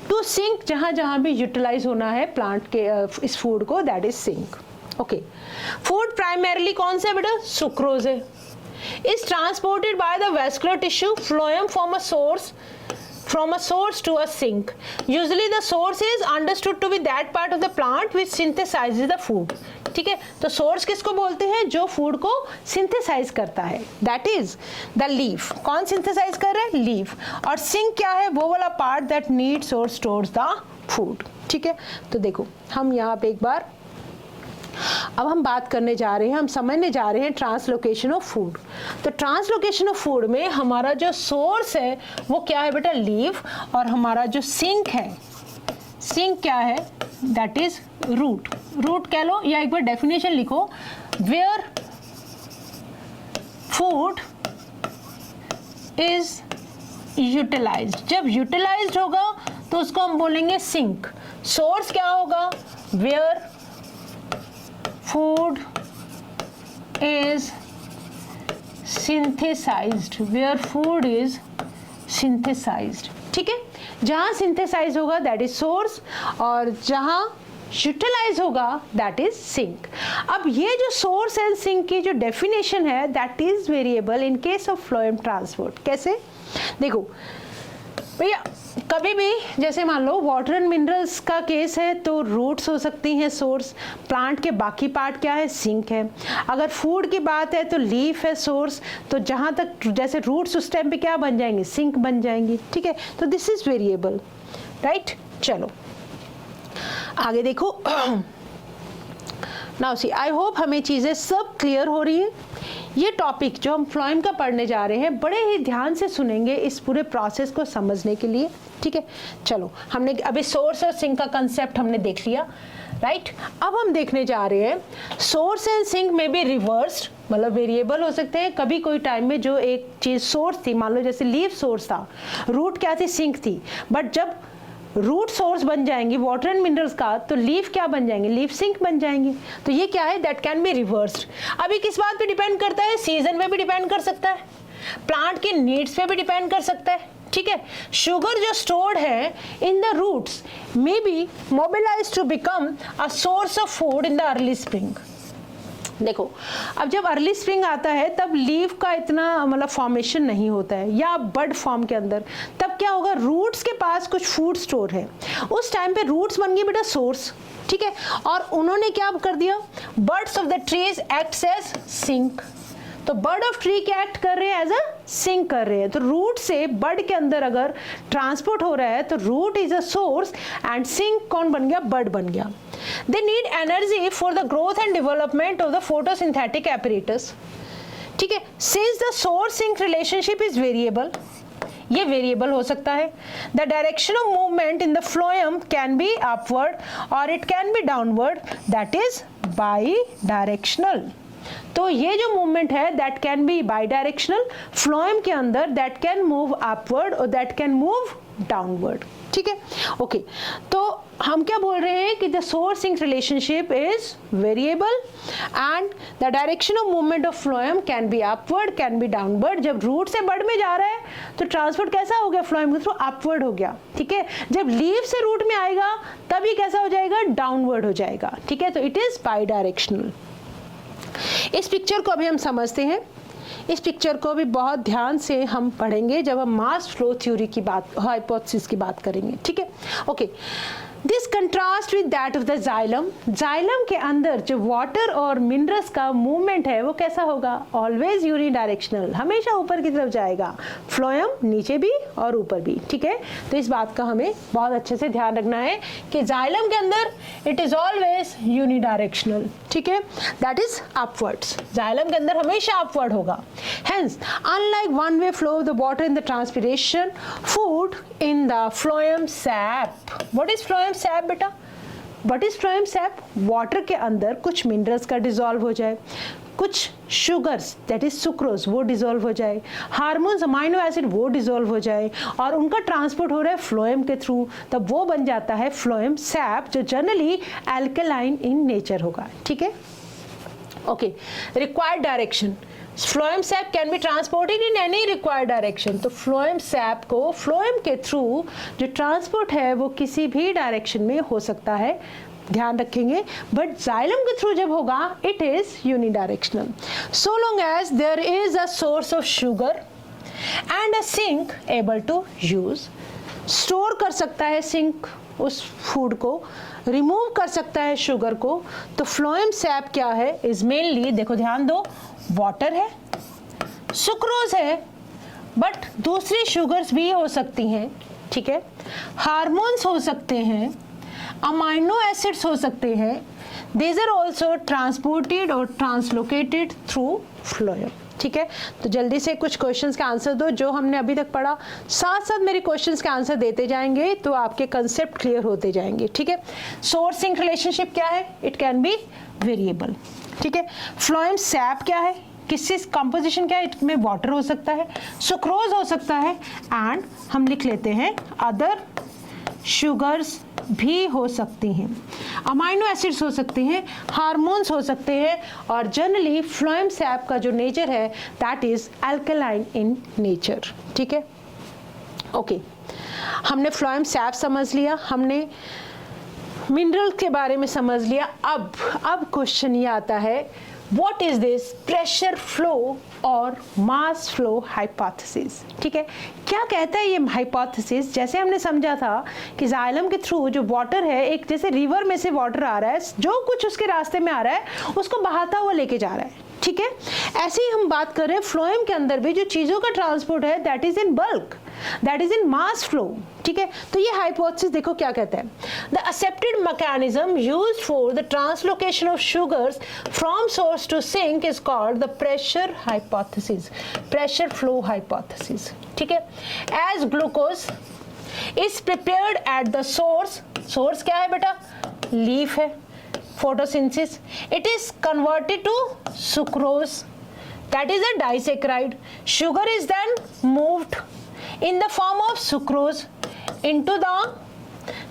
टू सिंक, जहाँ जहाँ भी यूटिलाइज होना है प्लांट के इस फूड को, that is sink. Okay, food primarily कौन सा है बेटा, सुक्रोज है। Is transported by the vascular tissue, phloem from a source to a sink। Usually the source is understood to be that part of the plant which synthesizes the food। ठीक है, तो source किसको बोलते हैं, जो food को synthesise करता है, दैट इज द लीफ। कौन सिंथेसाइज कर रहा है, लीफ। और सिंक क्या है, वो वाला पार्ट दैट नीड्स और स्टोर्स द फूड। ठीक है, तो देखो हम यहाँ पे एक बार अब हम बात करने जा रहे हैं, हम समझने जा रहे हैं ट्रांसलोकेशन ऑफ फूड। तो ट्रांसलोकेशन ऑफ फूड में हमारा जो सोर्स है वो क्या है बेटा, लीफ, और हमारा जो सिंक है सिंक क्या है? दैट इज रूट, रूट कह लो या एक बार डेफिनेशन लिखो, वेयर फूड इज यूटिलाइज्ड। जब यूटिलाइज्ड होगा तो उसको हम बोलेंगे सिंक। सोर्स क्या होगा? Where food is synthesised, where food is synthesised. ठीक है, जहां सिंथेसाइज होगा दैट इज सोर्स, और जहां यूटिलाइज होगा दैट इज सिंक। अब ये जो सोर्स एंड सिंक की जो डेफिनेशन है that is variable in case of phloem transport. कैसे? देखो भैया, कभी भी जैसे मान लो वाटर एंड मिनरल्स का केस है तो रूट्स हो सकती हैं सोर्स, प्लांट के बाकी पार्ट क्या है? सिंक है। अगर फूड की बात है तो लीफ है सोर्स, तो जहाँ तक जैसे रूट्स उस टाइम पे क्या बन जाएंगे? सिंक बन जाएंगी। ठीक है, तो दिस इज वेरिएबल, राइट। चलो आगे देखो। नाउ सी, आई होप हमें चीज़ें सब क्लियर हो रही हैं। ये टॉपिक जो हम फ्लोएम का पढ़ने जा रहे हैं बड़े ही ध्यान से सुनेंगे इस पूरे प्रोसेस को समझने के लिए। ठीक है, चलो हमने अभी सोर्स और सिंक का कंसेप्ट हमने देख लिया, राइट। अब हम देखने जा रहे हैं सोर्स एंड सिंक में भी रिवर्स्ड, मतलब वेरिएबल हो सकते हैं। कभी कोई टाइम में जो एक चीज़ सोर्स थी, मान लो जैसे लीफ सोर्स था, रूट क्या थी? सिंक थी, बट जब रूट सोर्स बन जाएंगी वाटर एंड मिनरल्स का तो लीफ क्या बन जाएंगे? लीफ सिंक बन जाएंगी। तो ये क्या है? That can be reversed. अभी किस बात पे डिपेंड करता है? सीजन पे भी डिपेंड कर सकता है, प्लांट की नीड्स पे भी डिपेंड कर सकता है। ठीक है, शुगर जो स्टोर्ड है in the roots may be mobilised to become a source of food in the early spring. देखो, अब जब अर्ली स्प्रिंग आता है तब लीफ का इतना मतलब फॉर्मेशन नहीं होता है, या बड फॉर्म के अंदर, तब क्या होगा? रूट्स के पास कुछ फूड स्टोर है, उस टाइम पे रूट्स बन गई बेटा सोर्स। ठीक है, और उन्होंने क्या कर दिया? Buds of the trees acts as sink. तो बर्ड ऑफ ट्री क्या एक्ट कर रहे हैं? एज अ सिंक कर रहे हैं। तो रूट से बर्ड के अंदर अगर ट्रांसपोर्ट हो रहा है तो root is a source and sink कौन बन गया? बर्ड बन गया। They need energy for the growth and development of the photosynthetic apparatus. ठीक है, since the source sink relationship is variable, ये वेरिएबल हो सकता है। The direction of movement in the phloem can be upward or it can be downward, that is bidirectional. तो ये जो movement है that can B by directional, phloem के अंदर दैट कैन मूव अपवर्ड और दैट कैन मूव डाउनवर्ड। ठीक है, okay. तो हम क्या बोल रहे हैं कि the source sink relationship is variable and the direction of movement of phloem can be upward, can be downward. जब रूट से बर्ड में जा रहा है तो ट्रांसपोर्ट कैसा हो गया? फ्लोएम के थ्रू अपवर्ड हो गया। ठीक है, जब लीफ से रूट में आएगा तभी कैसा हो जाएगा? डाउनवर्ड हो जाएगा। ठीक है, तो इट इज बाई डायरेक्शनल। इस पिक्चर को अभी हम समझते हैं। इस पिक्चर को भी बहुत ध्यान से हम पढ़ेंगे जब हम मास फ्लो थ्योरी की बात, हाइपोथेसिस की बात करेंगे। ठीक है, okay. This contrast with that of the xylem. Xylem के अंदर जो वाटर और मिनरल्स का मूवमेंट है वो कैसा होगा? ऑलवेज यूनिडायरेक्शनल, हमेशा ऊपर की तरफ जाएगा। फ्लोएम नीचे भी और ऊपर भी। ठीक है, तो इस बात का हमें बहुत अच्छे से ध्यान रखना है कि जाइलम के अंदर इट इज ऑलवेज यूनिडायरेक्शनल। ठीक है, दैट इज अपवर्ड्स। जाइलम के अंदर हमेशा अपवर्ड होगा। Hence unlike one way flow of the water in the transpiration, food in the phloem sap. What is phloem sap बेटा? What is phloem sap? Water के अंदर कुछ मिनरल्स का dissolve हो जाए, कुछ शुगर्स दैट इज सुक्रोज वो dissolve हो जाए, हार्मोन्स अमाइनो एसिड वो डिसॉल्व हो जाए और उनका ट्रांसपोर्ट हो रहा है फ्लोएम के थ्रू, तब वो बन जाता है फ्लोएम सैप, जो जनरली एल्कलाइन इन नेचर होगा। ठीक है, okay. Required direction, phloem SAP can be transported in any required direction. तो फ्लोएम सैप को फ्लोएम के थ्रू जो ट्रांसपोर्ट है वो किसी भी डायरेक्शन में हो सकता है, ध्यान रखेंगे। बट जाइलम के थ्रू जब होगा it is unidirectional. So long as there is a source of sugar and a sink able to use, store कर सकता है सिंक उस फूड को, रिमूव कर सकता है शुगर को। तो फ्लोएम सैप क्या है? इज मेनली, देखो ध्यान दो, वाटर है, सुक्रोज है, बट दूसरी शुगर्स भी हो सकती हैं। ठीक है, हार्मोन्स हो सकते हैं, अमाइनो एसिड्स हो सकते हैं। दीज आर ऑल्सो ट्रांसपोर्टेड और ट्रांसलोकेटेड थ्रू फ्लोएम। ठीक है, तो जल्दी से कुछ क्वेश्चंस का आंसर दो जो हमने अभी तक पढ़ा, साथ साथ मेरे क्वेश्चंस का आंसर देते जाएंगे तो आपके कंसेप्ट क्लियर होते जाएंगे। ठीक है, सोर्स सिंक रिलेशनशिप क्या है? It can B variable. ठीक है, फ्लोएम सैप क्या है? किससे कंपोजिशन क्या है? इसमें वाटर हो सकता है, सुक्रोज हो सकता है, एंड हम लिख लेते हैं अदर शुगर्स भी हो सकती हैं, अमाइनो एसिड्स हो सकते हैं, हार्मोन्स हो सकते हैं, और जनरली फ्लोएम सैप का जो नेचर है that is alkaline in nature. ठीक है, ओके, हमने फ्लोएम सैप समझ लिया, हमने मिनरल के बारे में समझ लिया। अब क्वेश्चन ये आता है, what is this pressure flow और मास फ्लो हाइपोथेसिस? ठीक है, क्या कहता है ये हाइपोथेसिस? जैसे हमने समझा था कि जाइलम के थ्रू जो वाटर है, एक जैसे रिवर में से वाटर आ रहा है, जो कुछ उसके रास्ते में आ रहा है उसको बहाता हुआ लेके जा रहा है। ठीक है, ऐसे ही हम बात कर रहे हैं फ्लोएम के अंदर भी जो चीजों का ट्रांसपोर्ट है that is in bulk, that is in mass flow. ठीक है, तो ये हाइपोथेसिस देखो क्या कहता है, the accepted mechanism used for the translocation of sugars from source to sink is called the pressure hypothesis, pressure flow hypothesis. ठीक है, as glucose is prepared at the source, source क्या है बेटा? लीफ है, photosynthesis, it is converted to sucrose, that is a disaccharide. Sugar is then moved in the form of sucrose into the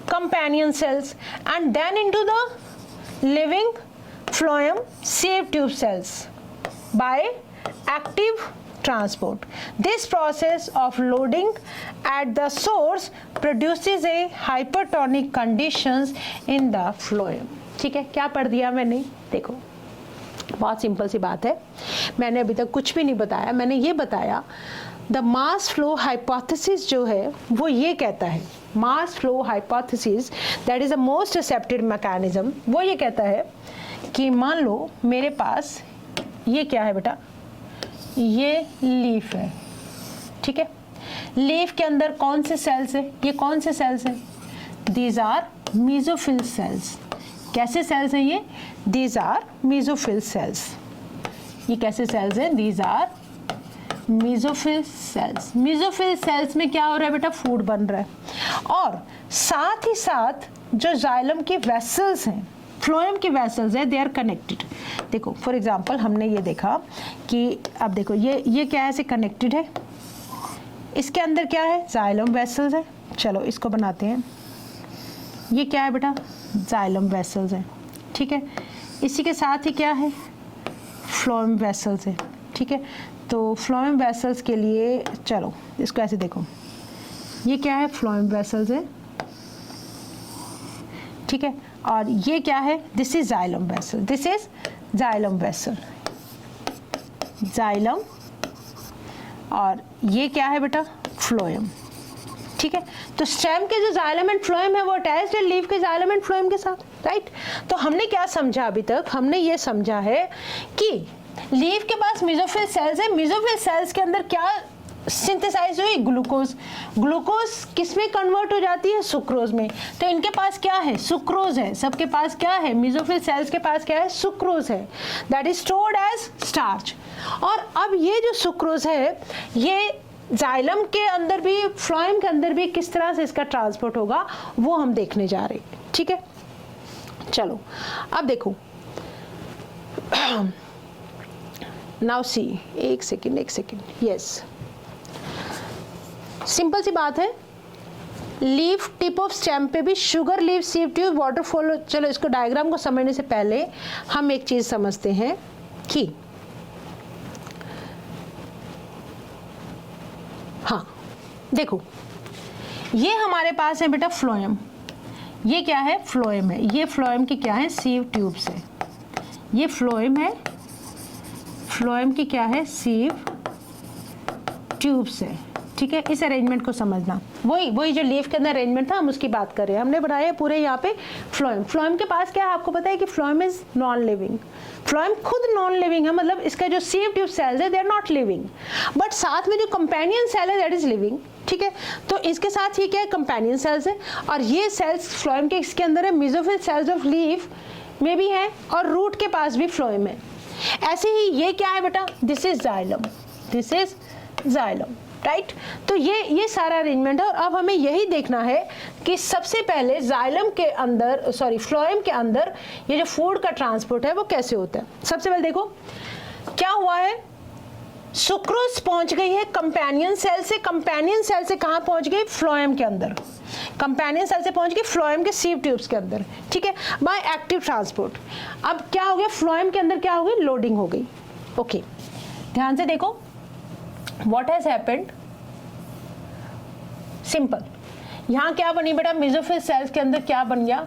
companion cells and then into the living phloem sieve tube cells by active transport. This process of loading at the source produces a hypertonic conditions in the phloem. ठीक है, क्या पढ़ दिया मैंने? देखो, बहुत simple सी बात है, मैंने अभी तक कुछ भी नहीं बताया, मैंने ये बताया द मास फ्लो हाइपोथेसिस जो है वो ये कहता है, मास flow hypothesis that is the most accepted mechanism, वो ये कहता है कि मान लो मेरे पास ये क्या है बेटा, ये लीफ है। ठीक है, लीफ के अंदर कौन से सेल्स है? ये कौन से सेल्स हैं? These are mesophyll cells. कैसे सेल्स हैं ये? These are mesophyll cells. ये कैसे सेल्स हैं? These are mesophyll cells. Mesophyll cells में क्या हो रहा है बेटा? फूड बन रहा है। और साथ ही साथ जो जाइलम की वेसल्स हैं, फ्लोएम की वेसल्स है, दे आर कनेक्टेड। देखो फॉर एग्जांपल हमने ये देखा कि अब देखो ये क्या है, ऐसे कनेक्टेड है, इसके अंदर क्या है? जाइलम वेसल्स है। चलो इसको बनाते हैं, ये क्या है बेटा? जाइलम वेसल्स है। ठीक है, इसी के साथ ही क्या है? फ्लोएम वेसल्स है। ठीक है, तो फ्लोएम वेसल्स के लिए चलो इसको ऐसे देखो, ये क्या है? फ्लोएम वेसल्स है। ठीक है, और ये क्या है? This is xylem vessel, this is xylem vessel, xylem, और ये क्या है बेटा? फ्लोएम। ठीक है, तो स्टेम के जो जाइलम एंड फ्लोएम है वो अटैच्ड है लीफ के जाइलम एंड फ्लोएम के साथ, राइट। तो हमने क्या समझा अभी तक? हमने ये समझा है कि लीफ के पास मेसोफिल सेल्स है, मेसोफिल सेल्स के अंदर क्या सिंथेसाइज हुई? ग्लूकोज। ग्लूकोज किस में कन्वर्ट हो जाती है? सुक्रोज में। तो इनके पास क्या है? सुक्रोज है। सबके पास क्या है? मेसोफिल सेल्स के पास क्या है? सुक्रोज है, that is stored as starch. और अब ये जो सुक्रोज है ये जाइलम के अंदर भी, फ्लोएम के अंदर भी किस तरह से इसका ट्रांसपोर्ट होगा वो हम देखने जा रहे हैं। ठीक है, चलो अब देखो, नाउ सी, एक सेकेंड, यस, सिंपल सी बात है, लीफ टिप ऑफ स्टेम पे भी sugar leaf sieve tube water flow. चलो इसको डायग्राम को समझने से पहले हम एक चीज समझते हैं कि हाँ देखो, ये हमारे पास है बेटा फ्लोएम, ये क्या है? फ्लोएम है। ये फ्लोएम की क्या है? सीव ट्यूब्स है। ये फ्लोएम है, फ्लोएम की क्या है? सीव ट्यूब्स है। ठीक है, इस अरेंजमेंट को समझना, वही जो लीफ के अंदर अरेंजमेंट था हम उसकी बात कर रहे हैं। हमने बनाया पूरे यहाँ पे फ्लोएम। फ्लोएम के पास क्या है? आपको पता है कि phloem is non living. Phloem खुद नॉन लिविंग है, मतलब इसका जो सीव ट्यूब सेल्स है they are not living, but साथ में जो कंपेनियन सेल है दैट इज लिविंग। ठीक है, तो इसके साथ ये क्या है? कंपेनियन सेल्स है, और ये सेल्स फ्लोएम के इसके अंदर है। मेसोफिल सेल्स ऑफ लीफ में भी है और रूट के पास भी फ्लोएम है। ऐसे ही ये क्या है बेटा, this is xylem, this is xylem, right. तो ये सारा अरेंजमेंट है। और अब हमें यही देखना है कि सबसे पहले जाइलम के अंदर, सॉरी फ्लोएम के अंदर ये जो फूड का ट्रांसपोर्ट है वो कैसे होता है। सबसे पहले देखो क्या हुआ है, सुक्रोज पहुंच गई है कंपेनियन सेल से, कंपेनियन सेल से कहां पहुंच गई, फ्लोएम के अंदर, कंपेनियन सेल से पहुंच गई फ्लोएम के सीव ट्यूब्स के अंदर, ठीक है, बाय एक्टिव ट्रांसपोर्ट। अब क्या हो गया, फ्लोएम के अंदर क्या हो गई, लोडिंग हो गई। ओके, ध्यान से देखो व्हाट हैज हैपेंड, सिंपल। यहां क्या बनी बेटा, मेसोफिल सेल्स के अंदर क्या बन गया,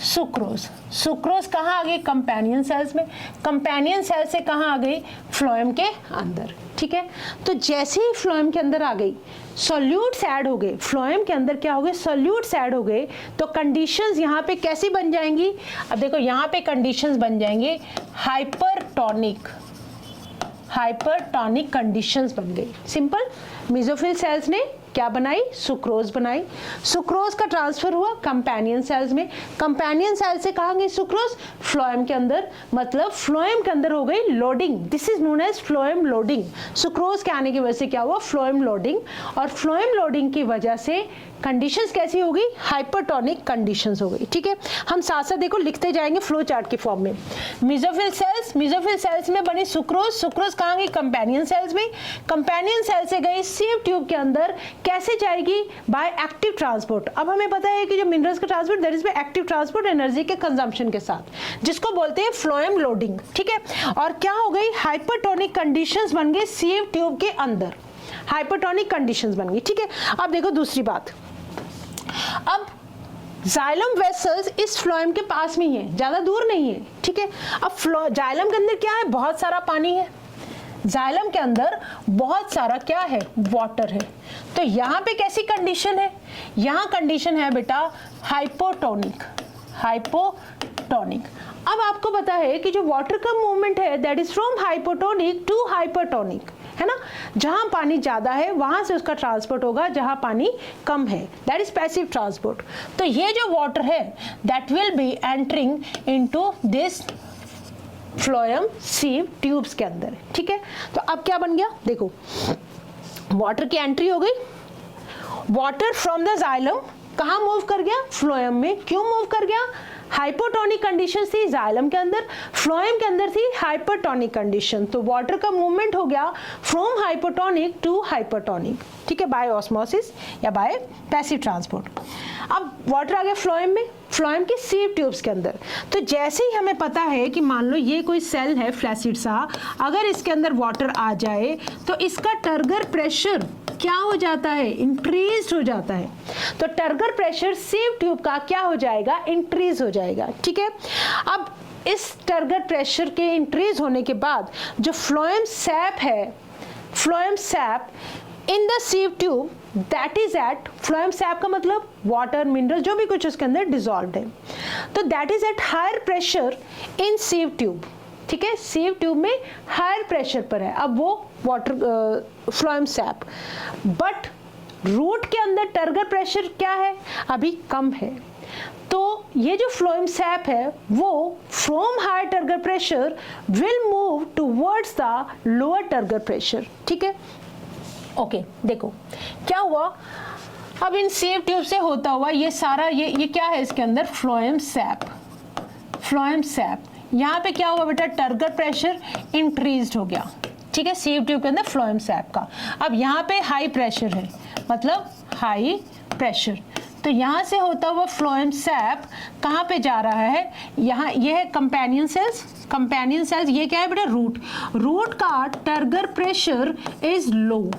सुक्रोज। सुक्रोज कहाँ आ गई, कंपेनियन सेल्स में, कंपेनियन सेल से कहाँ आ गई, फ्लोएम के अंदर, ठीक है। तो जैसे ही फ्लोएम के अंदर आ गई, सॉल्यूट्स ऐड हो गए, फ्लोएम के अंदर क्या हो गए, सॉल्यूट्स ऐड हो गए, तो कंडीशंस यहाँ पे कैसी बन जाएंगी, अब देखो यहाँ पे कंडीशंस बन जाएंगे हाइपरटोनिक, हाइपरटोनिक कंडीशंस बन गई। सिंपल, मेसोफिल सेल्स ने क्या बनाई, सुक्रोज बनाई, सुक्रोज का ट्रांसफर हुआ कंपेनियन सेल्स में, कंपेनियन सेल से कहाँ गई सुक्रोज, फ्लोएम के अंदर, मतलब फ्लोएम के अंदर हो गई loading, this is known as phloem loading. Sucrose के आने की वजह से क्या हुआ, फ्लोएम लोडिंग, और फ्लोएम लोडिंग की वजह से कंडीशंस कैसी हो गई, हाइपरटोनिक कंडीशंस हो गई, ठीक है। हम साथ साथ देखो लिखते जाएंगे फ्लो चार्ट के फॉर्म में। मेसोफिल सेल्स, मेसोफिल सेल्स में बनी सुक्रोज, सुक्रोज कहाँ गई, कंपेनियन सेल्स में, कंपेनियन सेल से गई सीव ट्यूब के अंदर, कैसे जाएगी, बाय एक्टिव ट्रांसपोर्ट। अब हमें पता है कि जो मिनरल्स का transport that is by active transport energy के कंजम्पशन के साथ, जिसको बोलते हैं फ्लोएम लोडिंग, ठीक है। और क्या हो गई, हाइपरटोनिक कंडीशंस बन गई सीव ट्यूब के अंदर, हाइपरटोनिक कंडीशंस बन गई, ठीक है। अब देखो दूसरी बात, अब जाइलम वेसल्स इस फ्लोएम के पास में ही है, ज्यादा दूर नहीं है, ठीक है। अब जाइलम के अंदर क्या है, बहुत सारा पानी है, जाइलम के अंदर बहुत सारा क्या है, वाटर है। तो यहाँ पे कैसी कंडीशन है, यहाँ कंडीशन है बेटा हाइपोटोनिक, हाइपोटोनिक। अब आपको पता है कि जो वाटर का मूवमेंट है that is from hypotonic to hypertonic, है ना, जहां पानी ज्यादा है वहां से उसका ट्रांसपोर्ट होगा जहां पानी कम है, दैट इज पैसिव ट्रांसपोर्ट। तो ये जो वाटर है that will be entering into this phloem sieve tubes के अंदर, ठीक है। तो अब क्या बन गया, देखो वाटर की एंट्री हो गई, वाटर फ्रॉम द जाइलम कहां मूव कर गया, फ्लोएम में। क्यों मूव कर गया, हाइपोटोनिक कंडीशन थी जाइलम के अंदर, फ्लोएम के अंदर थी हाइपरटोनिक कंडीशन, तो वाटर का मूवमेंट हो गया फ्रॉम हाइपोटोनिक टू हाइपरटोनिक, ठीक है, बाय ऑस्मोसिस या बाय पैसिव ट्रांसपोर्ट। अब वाटर आ गया फ्लोएम में, फ्लोएम के सीव ट्यूब्स के अंदर। तो जैसे ही हमें पता है कि मान लो ये कोई सेल है फ्लैसिड सा, अगर इसके अंदर वाटर आ जाए तो इसका टर्गर प्रेशर क्या हो जाता है, इंक्रीज हो जाता है। तो टर्गर प्रेशर सीव ट्यूब का क्या हो जाएगा, इंक्रीज हो जाएगा, ठीक है। अब इस टर्गर प्रेशर के इंक्रीज होने के बाद जो फ्लोएम सैप है, phloem sap in the sieve tube that is at, phloem sap का मतलब वाटर मिनरल जो भी कुछ उसके अंदर डिसॉल्व्ड है, तो that is at higher pressure in sieve tube, ठीक है, सीव ट्यूब में हायर प्रेशर पर है अब वो water phloem sap, but root के अंदर टर्गर प्रेशर क्या है, अभी कम है। तो ये जो फ्लोएम सैप है वो from higher turgor pressure will move towards the lower turgor pressure, ठीक है। ओके, देखो क्या हुआ, अब इन सीव ट्यूब से होता हुआ ये सारा ये क्या है इसके अंदर, फ्लोएम सैप, फ्लोएम सैप। यहाँ पे क्या हुआ बेटा, टर्गर प्रेशर इंक्रीज्ड हो गया, ठीक है, सीव ट्यूब के अंदर फ्लोएम सैप का। अब यहाँ पे हाई प्रेशर है, मतलब हाई प्रेशर, तो यहाँ से होता हुआ फ्लोएम सैप कहाँ पे जा रहा है, यहाँ ये है कंपेनियन सेल्स, कंपेनियन सेल्स ये क्या है बेटा, रूट, रूट का टर्गर प्रेशर इज लो,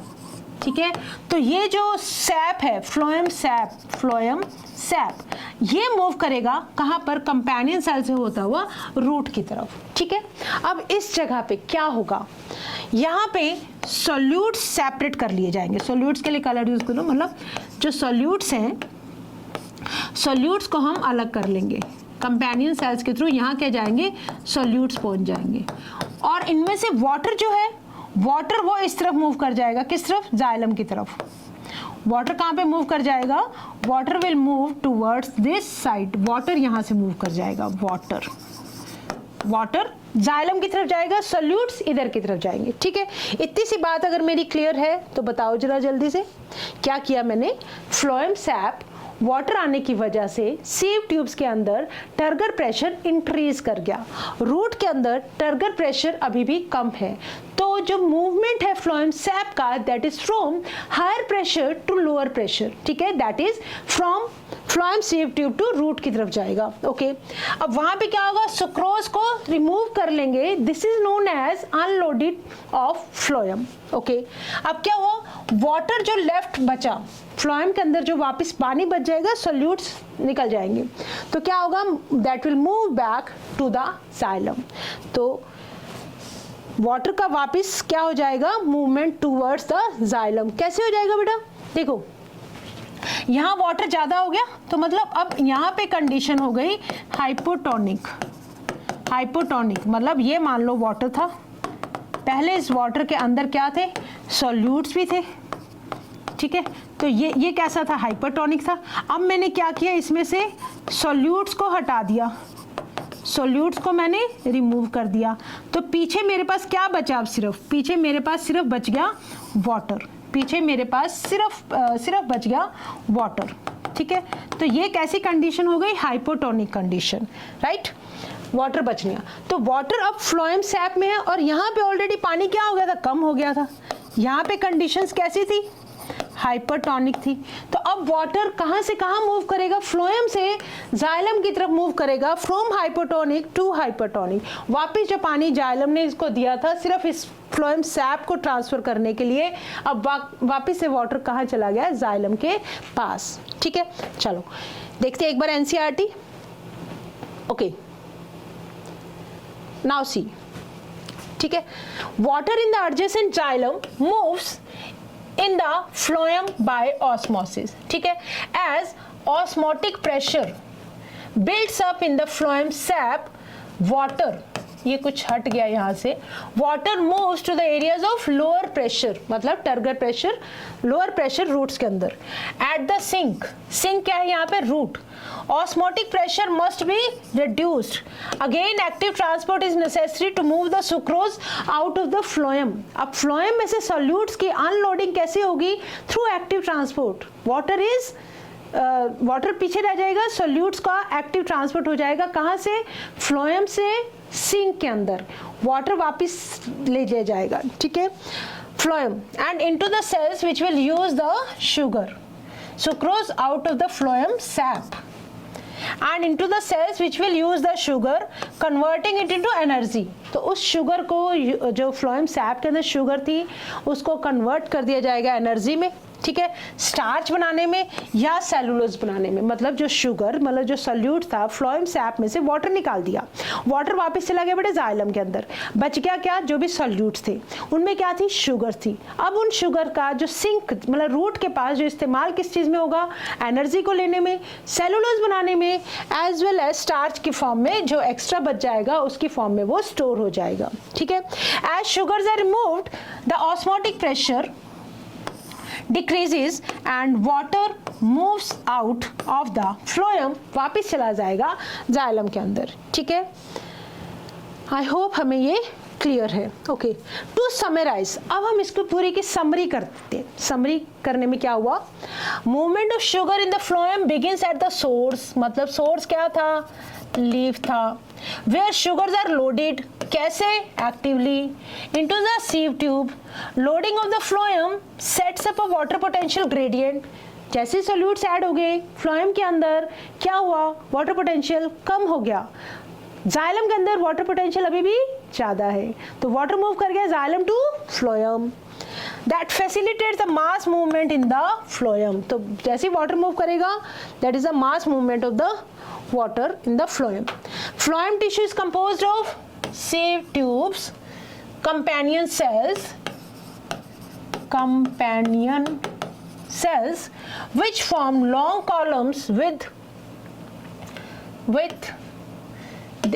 ठीक है। तो ये जो सैप है फ्लोएम सैप, फ्लोएम सैप ये मूव करेगा कहाँ पर, कंपेनियन सेल से होता हुआ रूट की तरफ, ठीक है। अब इस जगह पे क्या होगा, यहाँ पे सॉल्यूट्स सेपरेट कर लिए जाएंगे, सॉल्यूट्स के लिए कलर यूज करो, मतलब जो सॉल्यूट्स हैं सॉल्यूट्स को हम अलग कर लेंगे, कंपेनियन सेल्स के थ्रू यहाँ क्या जाएंगे, सॉल्यूट्स पहुंच जाएंगे, और इनमें से वाटर जो है, वाटर वो इस तरफ मूव कर जाएगा, किस तरफ, जाइलम की तरफ। वाटर कहाँ पे मूव कर जाएगा, water will move towards this side, water यहाँ से मूव कर जाएगा, वाटर, वाटर जाइलम की तरफ जाएगा, सॉल्यूट्स इधर की तरफ जाएंगे। ठीक है, इतनी सी बात अगर मेरी क्लियर है तो बताओ जरा जल्दी से, क्या किया मैंने? फ्लोएम सैप वाटर आने की वजह से सीव ट्यूब्स के अंदर टर्गर प्रेशर इंक्रीज कर गया, रूट के अंदर टर्गर प्रेशर अभी भी कम है, तो जो मूवमेंट है फ्लोएम सैप का that is from higher pressure to lower pressure. ठीक है, that is from phloem sieve tube to root की तरफ जाएगा। ओके, अब वहां पे क्या होगा? सुक्रोज को रिमूव कर लेंगे, this is known as unloaded of phloem. Okay, अब क्या हुआ? वाटर जो लेफ्ट बचा फ्लोएम के अंदर, जो वापस पानी बच जाएगा, सॉल्यूट्स निकल जाएंगे, तो क्या होगा? That will move back to the xylem. तो वाटर का वापस क्या हो जाएगा? Movement towards the xylem. कैसे हो जाएगा बेटा? देखो, यहाँ वाटर ज्यादा हो गया तो मतलब अब यहाँ पे कंडीशन हो गई हाइपोटोनिक। हाइपोटोनिक मतलब ये मान लो वाटर था, पहले इस वाटर के अंदर क्या थे? सॉल्यूट्स भी थे। ठीक है, तो ये कैसा था? हाइपरटोनिक था। अब मैंने क्या किया? इसमें से सॉल्यूट्स को हटा दिया, सॉल्यूट्स को मैंने रिमूव कर दिया, तो पीछे मेरे पास क्या बचा? अब सिर्फ पीछे मेरे पास सिर्फ बच गया वाटर, पीछे मेरे पास सिर्फ बच गया वाटर। ठीक है, तो ये कैसी कंडीशन हो गई? Hypotonic condition, right? वाटर बच गया, तो वाटर अब फ्लोएम सैप में है और यहाँ पे ऑलरेडी पानी क्या हो गया था? कम हो गया था। यहाँ पे कंडीशंस कैसी थी? हाइपरटोनिक थी। तो अब वाटर कहाँ से कहाँ मूव करेगा? फ्लोएम से जाइलम की तरफ मूव करेगा, फ्रॉम हाइपोटोनिक टू हाइपरटोनिक। वापिस जो पानी जाइलम ने इसको दिया था सिर्फ इस फ्लोएम सैप को ट्रांसफर करने के लिए, अब वापिस से वाटर कहाँ चला गया? जाइलम के पास। ठीक है, चलो देखते हैं एक बार एनसीईआरटी। Okay, now see. ठीक है, water in the adjacent xylem moves in the phloem by osmosis. ठीक है, as osmotic pressure builds up in the phloem sap, water, ये कुछ हट गया यहाँ से, water moves to the areas of lower pressure, मतलब turgor pressure, lower pressure roots के अंदर। at the sink, sink क्या है यहाँ पे? Root. osmotic pressure must be reduced, again active transport is necessary to move the sucrose out of the phloem। अब phloem में से solutes की unloading कैसे होगी? through active transport। वाटर पीछे रह जाएगा, सोल्यूट्स का एक्टिव ट्रांसपोर्ट हो जाएगा, कहाँ से? फ्लोएम से सिंक के अंदर वाटर वापस ले जाएगा। ठीक है, phloem and into the cells which will use the sugar, sucrose out of the phloem sap and into the cells which will use the sugar, converting it into energy। तो उस sugar को, जो phloem SAP के अंदर sugar थी, उसको convert कर दिया जाएगा एनर्जी में। ठीक है, स्टार्च बनाने में या सेलुलोज बनाने में। मतलब जो शुगर, मतलब जो सॉल्यूट था फ्लोएम सैप में से वाटर निकाल दिया, वाटर वापस चला गया बेटे जाइलम के अंदर, बच गया क्या? जो भी सॉल्यूट्स थे उनमें क्या थी? शुगर थी। अब उन शुगर का जो सिंक मतलब रूट के पास जो इस्तेमाल किस चीज़ में होगा? एनर्जी को लेने में, सेलुलोज बनाने में, एज वेल एज स्टार्च की फॉर्म में जो एक्स्ट्रा बच जाएगा उसकी फॉर्म में वो स्टोर हो जाएगा। ठीक है, as sugars are removed the osmotic pressure decreases and water moves out of the phloem, वापिस चला जाएगा जाइलम के अंदर। ठीक है, आई होप हमें ये क्लियर है। ओके, टू समराइज, अब हम इसको पूरी की समरी करते हैं। समरी करने में क्या हुआ? Movement of sugar in the phloem begins at the source, मतलब सोर्स क्या था? लीफ था। वेयर शुगर्स आर लोडेड, कैसे? Actively into the sieve tube. Loading of the phloem sets up a water potential gradient. जैसे solutes add हो गए phloem के अंदर, क्या हुआ? वाटर पोटेंशियल कम हो गया। जाइलम के अंदर वाटर पोटेंशियल अभी भी ज़्यादा है, तो वाटर मूव कर गया xylem to phloem. That facilitates the mass movement in the phloem. तो जैसे वाटर मूव करेगा, that is the mass movement of the water in the phloem. Phloem tissue is composed of sieve tubes, companion cells which form long columns with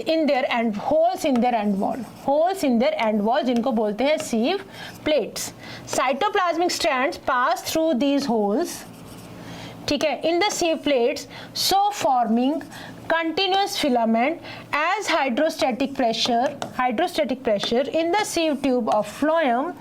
in their end holes in their end wall, जिनको बोलते हैं sieve plates. Cytoplasmic strands pass through these holes, ठीक है, in the सीव plates, so forming continuous filament as hydrostatic pressure in the sieve tube of phloem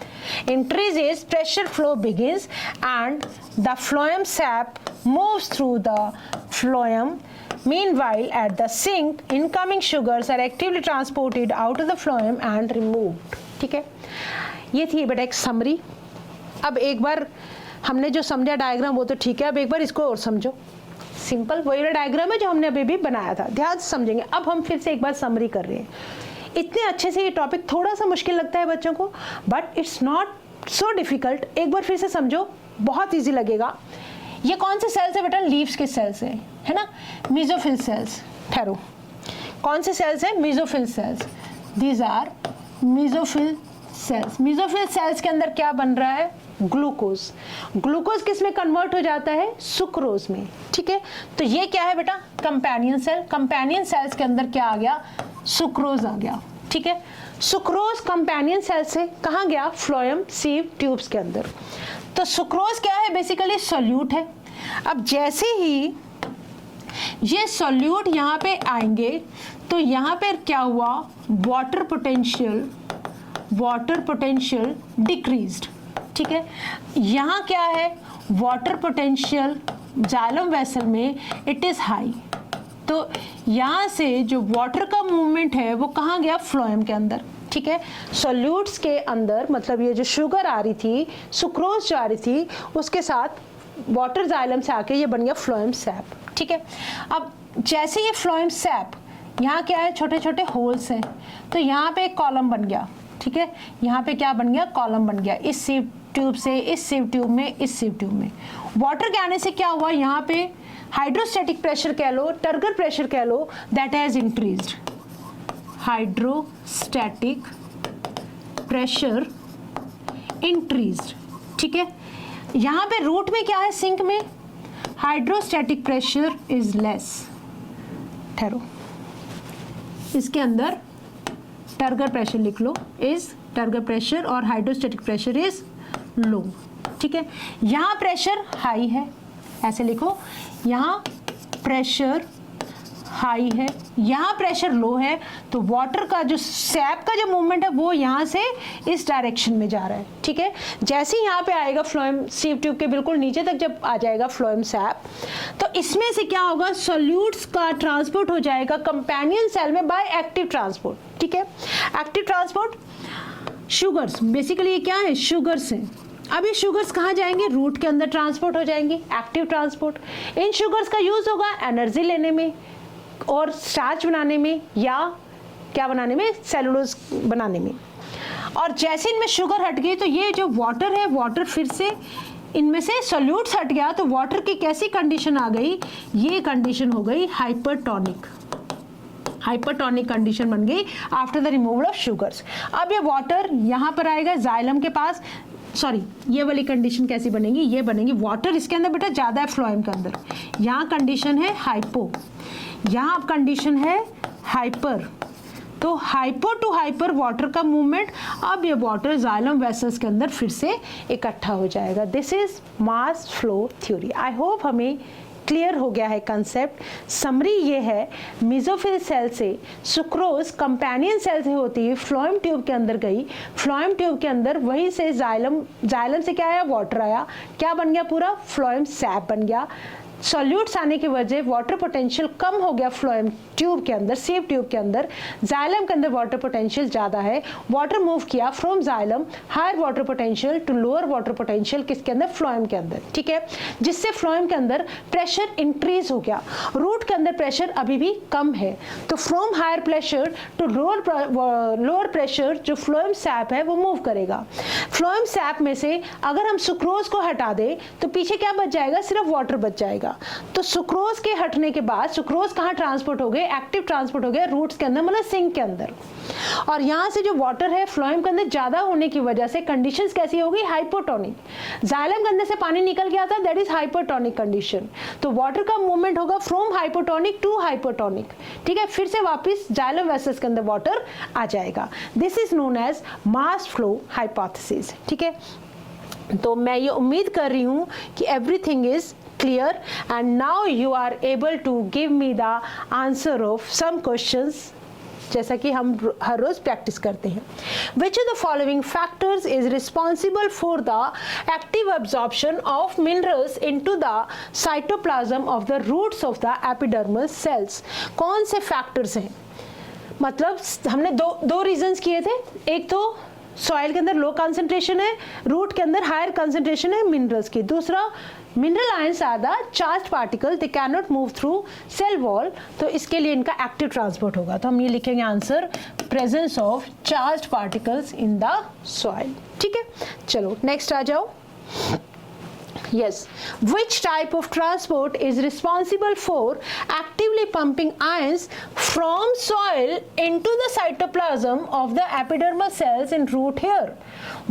increases, pressure flow begins and the phloem sap moves through the phloem. Meanwhile, at the sink, incoming sugars are actively transported out of the phloem and removed. ठीक है, ये थी बेटा एक summary. अब एक बार हमने जो समझा डायग्राम वो तो ठीक है, अब एक बार इसको और समझो। सिंपल वही वाला डायग्राम है जो हमने अभी भी बनाया था, ध्यान से समझेंगे। अब हम फिर से एक बार समरी कर रहे हैं। इतने अच्छे से ये टॉपिक थोड़ा सा मुश्किल लगता है बच्चों को, but it's not so difficult. एक बार फिर से समझो, बहुत ईजी लगेगा। ये कौन से सेल्स है बेटा? लीव्स के सेल्स है ना, मेसोफिल सेल्स। ठहरो, कौन से सेल्स है? Mesophyll cells. These are mesophyll cells. Mesophyll cells के अंदर क्या बन रहा है? ग्लूकोज। ग्लूकोज किस में कन्वर्ट हो जाता है? सुक्रोज में। ठीक है, तो ये क्या है बेटा? Companion cell. कंपेनियन सेल्स के अंदर क्या आ गया? सुक्रोज आ गया। ठीक है, सुक्रोज कंपेनियन सेल से कहाँ गया? फ्लोएम सीव ट्यूब्स के अंदर। तो सुक्रोज क्या है? बेसिकली सोल्यूट है। अब जैसे ही ये सोल्यूट यहाँ पे आएंगे तो यहाँ पे क्या हुआ? Water potential decreased. ठीक है, यहाँ क्या है? वाटर पोटेंशियल जाइलम वेसल में इट इज हाई। तो यहाँ से जो वाटर का मूवमेंट है वो कहाँ गया? फ्लोएम के अंदर। ठीक है, सॉल्यूट्स के अंदर, मतलब ये जो शुगर आ रही थी, सुक्रोज जो आ रही थी, उसके साथ वाटर जाइलम से आके ये बन गया फ्लोएम सैप। ठीक है, अब जैसे ये फ्लोएम सैप, यहाँ क्या है? छोटे छोटे होल्स हैं, तो यहाँ पे एक कॉलम बन गया। ठीक है, यहाँ पे क्या बन गया? कॉलम बन गया। इस सीव ट्यूब से इस सीव ट्यूब में, इस सीव ट्यूब में वाटर के आने से क्या हुआ? यहाँ पे हाइड्रोस्टैटिक प्रेशर कह लो, टर्गर प्रेशर कह लो, that has increased. Hydrostatic pressure increased. ठीक है, यहाँ पे रूट में क्या है? सिंक में हाइड्रोस्टैटिक प्रेशर इज लेस। ठहरो, इसके अंदर टर्गर प्रेशर लिख लो, इज टर्गर प्रेशर और हाइड्रोस्टैटिक प्रेशर इज लो। ठीक है, यहाँ प्रेशर हाई है, ऐसे लिखो, यहाँ प्रेशर हाई है, यहाँ प्रेशर लो है, तो वाटर का जो सैप का जो मूवमेंट है वो यहाँ से इस डायरेक्शन में जा रहा है। ठीक है, जैसे ही यहाँ पे आएगा फ्लोएम सीव ट्यूब के बिल्कुल नीचे तक जब आ जाएगा फ्लोएम सैप, तो इसमें से क्या होगा? सॉल्यूट्स का ट्रांसपोर्ट हो जाएगा कंपेनियन सेल में बाय एक्टिव ट्रांसपोर्ट। ठीक है, एक्टिव ट्रांसपोर्ट, शुगर्स, बेसिकली ये क्या है? शुगर्स हैं। अब ये शुगर्स कहाँ जाएंगे? रूट के अंदर ट्रांसपोर्ट हो जाएंगी, एक्टिव ट्रांसपोर्ट। इन शुगर्स का यूज होगा एनर्जी लेने में और स्टार्च बनाने में, या क्या बनाने में? सेलुलोज बनाने में। और जैसे इनमें शुगर हट गई तो ये जो वाटर है, वाटर फिर से इनमें से सॉल्यूट्स हट गया, तो वाटर की कैसी कंडीशन आ गई? ये कंडीशन हो गई हाइपरटोनिक। हाइपरटोनिक कंडीशन बन गई after the removal of sugars. अब ये वाटर यहाँ पर आएगा जाइलम के पास, सॉरी, ये वाली कंडीशन कैसी बनेगी? ये बनेगी, वाटर इसके अंदर बेटा ज़्यादा है फ्लोएम के अंदर, यहाँ कंडीशन है हाइपो, यहाँ कंडीशन है हाइपर। तो हाइपो टू हाइपर वाटर का मूवमेंट, अब ये वाटर जाइलम वेसल्स के अंदर फिर से इकट्ठा हो जाएगा। This is mass flow theory. I hope हमें क्लियर हो गया है कंसेप्ट। समरी ये है, मेसोफिल सेल से सुक्रोज कंपेनियन सेल से होती है फ्लोएम ट्यूब के अंदर गई, फ्लोएम ट्यूब के अंदर वहीं से जाइलम से क्या आया? वाटर आया, क्या बन गया? पूरा फ्लोएम सैप बन गया। सॉल्यूट्स आने की वजह वाटर पोटेंशियल कम हो गया फ्लोएम ट्यूब के अंदर, सीव ट्यूब के अंदर। जाइलम के अंदर वाटर पोटेंशियल ज़्यादा है, वाटर मूव किया from xylem higher water potential to lower water potential किसके अंदर? फ्लोएम के अंदर। ठीक है, जिससे फ्लोएम के अंदर प्रेशर इंक्रीज हो गया, रूट के अंदर प्रेशर अभी भी कम है, तो from higher pressure to lower pressure जो फ्लोएम सैप है वो मूव करेगा। फ्लोएम सैप में से अगर हम सुक्रोज को हटा दें तो पीछे क्या बच जाएगा? सिर्फ वाटर बच जाएगा। तो सुक्रोज के हटने के बाद सुक्रोज कहाँ ट्रांसपोर्ट हो गए? एक्टिव ट्रांसपोर्ट हो गया रूट्स के अंदर, मतलब सिंक के अंदर। और यहाँ से जो वाटर है फ्लोएम के अंदर ज्यादा होने की वजह से कंडीशंस कैसी हो गई? हाइपोटोनिक। जाइलम के अंदर से पानी निकल गया था, दैट इज हाइपोटोनिक कंडीशन। तो वाटर का मूवमेंट होगा फ्रॉम हाइपोटोनिक टू हाइपोटोनिक। ठीक है, फिर से वापस जाइलम वेसल्स के अंदर वाटर आ जाएगा। This is known as mass flow hypothesis. ठीक है, तो मैं ये उम्मीद कर रही हूँ कि everything is clear, and now you are able to give me the answer of some questions जैसा कि हम हर रोज प्रैक्टिस करते हैं. Which of the following factors is responsible for the active absorption of minerals into the cytoplasm of the roots of the epidermal cells? कौन से factors हैं? मतलब हमने दो रीजंस किए थे. एक तो सॉइल के अंदर लो कंसंट्रेशन है, रूट के अंदर हायर कंसंट्रेशन है मिनरल्स की. दूसरा, mineral ions are the charge particle, they can not move through cell wall, तो इसके लिए इनका एक्टिव ट्रांसपोर्ट होगा. तो हम ये लिखेंगे answer, presence of charge particles in the soil. ठीक है, चलो नेक्स्ट आ जाओ. Yes. Which type of transport is responsible for actively pumping ions from soil into the cytoplasm of the epidermal cells in root hair?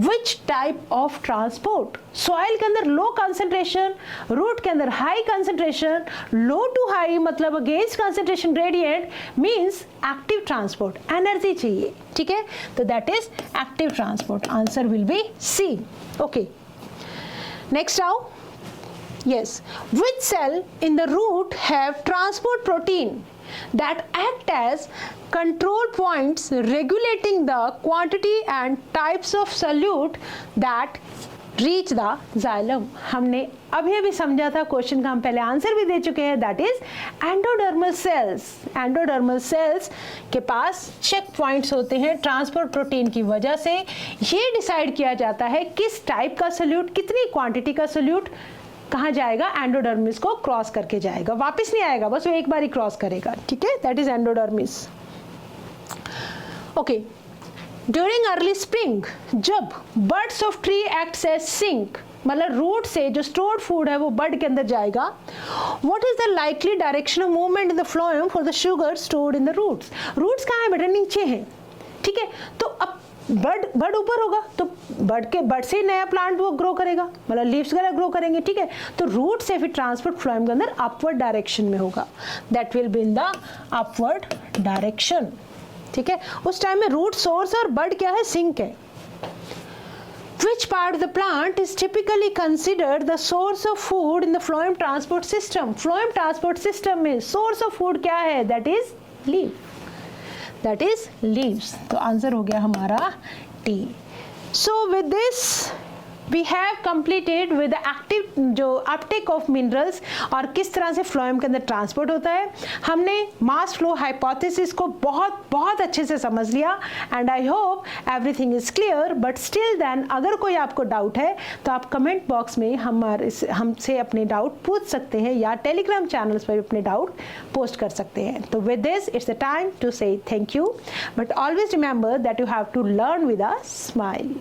Which type of transport? Soil के अंदर low concentration, root के अंदर high concentration, low to high मतलब against concentration gradient means active transport. Energy चाहिए, ठीक है? तो that is active transport. Answer will be C. Okay. Next now, yes, which cell in the root have transport protein that act as control points regulating the quantity and types of solute that reach the xylem? हमने अभी समझा था, question का हम पहले answer भी दे चुके हैं. That is endodermal cells. Endodermal sales के पास चेक पॉइंट्स होते हैं ट्रांसपोर्ट प्रोटीन की वजह से. ये डिसाइड किया जाता है किस टाइप का सोल्यूट, कितनी क्वांटिटी का सोल्यूट कहाँ जाएगा, एंडोडर्मिस को क्रॉस करके जाएगा, वापस नहीं आएगा, बस वो एक बार ही क्रॉस करेगा. ठीक है, that is endodermis. Okay, during early spring जब buds of tree acts as sink, मतलब रूट से जो स्टोर्ड फूड है वो बड के अंदर जाएगा. What is the likely direction of movement in the phloem for the sugar stored in the roots? Roots कहाँ है बेटा? नीचे हैं. ठीक है, तो अब बड ऊपर होगा तो बड से नया प्लांट वो ग्रो करेगा, मतलब लीव्स वगैरह ग्रो करेंगे. ठीक है, तो रूट से फिर ट्रांसपोर्ट फ्लोएम के अंदर अपवर्ड डायरेक्शन में होगा. That will be in the upward direction. ठीक है, उस टाइम में रूट सोर्स और बड क्या है? सिंक है. Which part of the plant is typically considered the source of food in the phloem transport system? Phloem transport system में source of food क्या है? That is leaf. That is leaves. तो answer हो गया हमारा T. So with this we have completed with the active जो uptake of minerals और किस तरह से फ्लोएम के अंदर ट्रांसपोर्ट होता है. हमने मास फ्लो हाइपोथेसिस को बहुत अच्छे से समझ लिया and I hope everything is clear. But still then अगर कोई आपको डाउट है तो आप कमेंट बॉक्स में हमसे अपने डाउट पूछ सकते हैं या टेलीग्राम चैनल्स पर अपने डाउट पोस्ट कर सकते हैं. तो with this it's the time to say thank you, but always remember that you have to learn with a smile.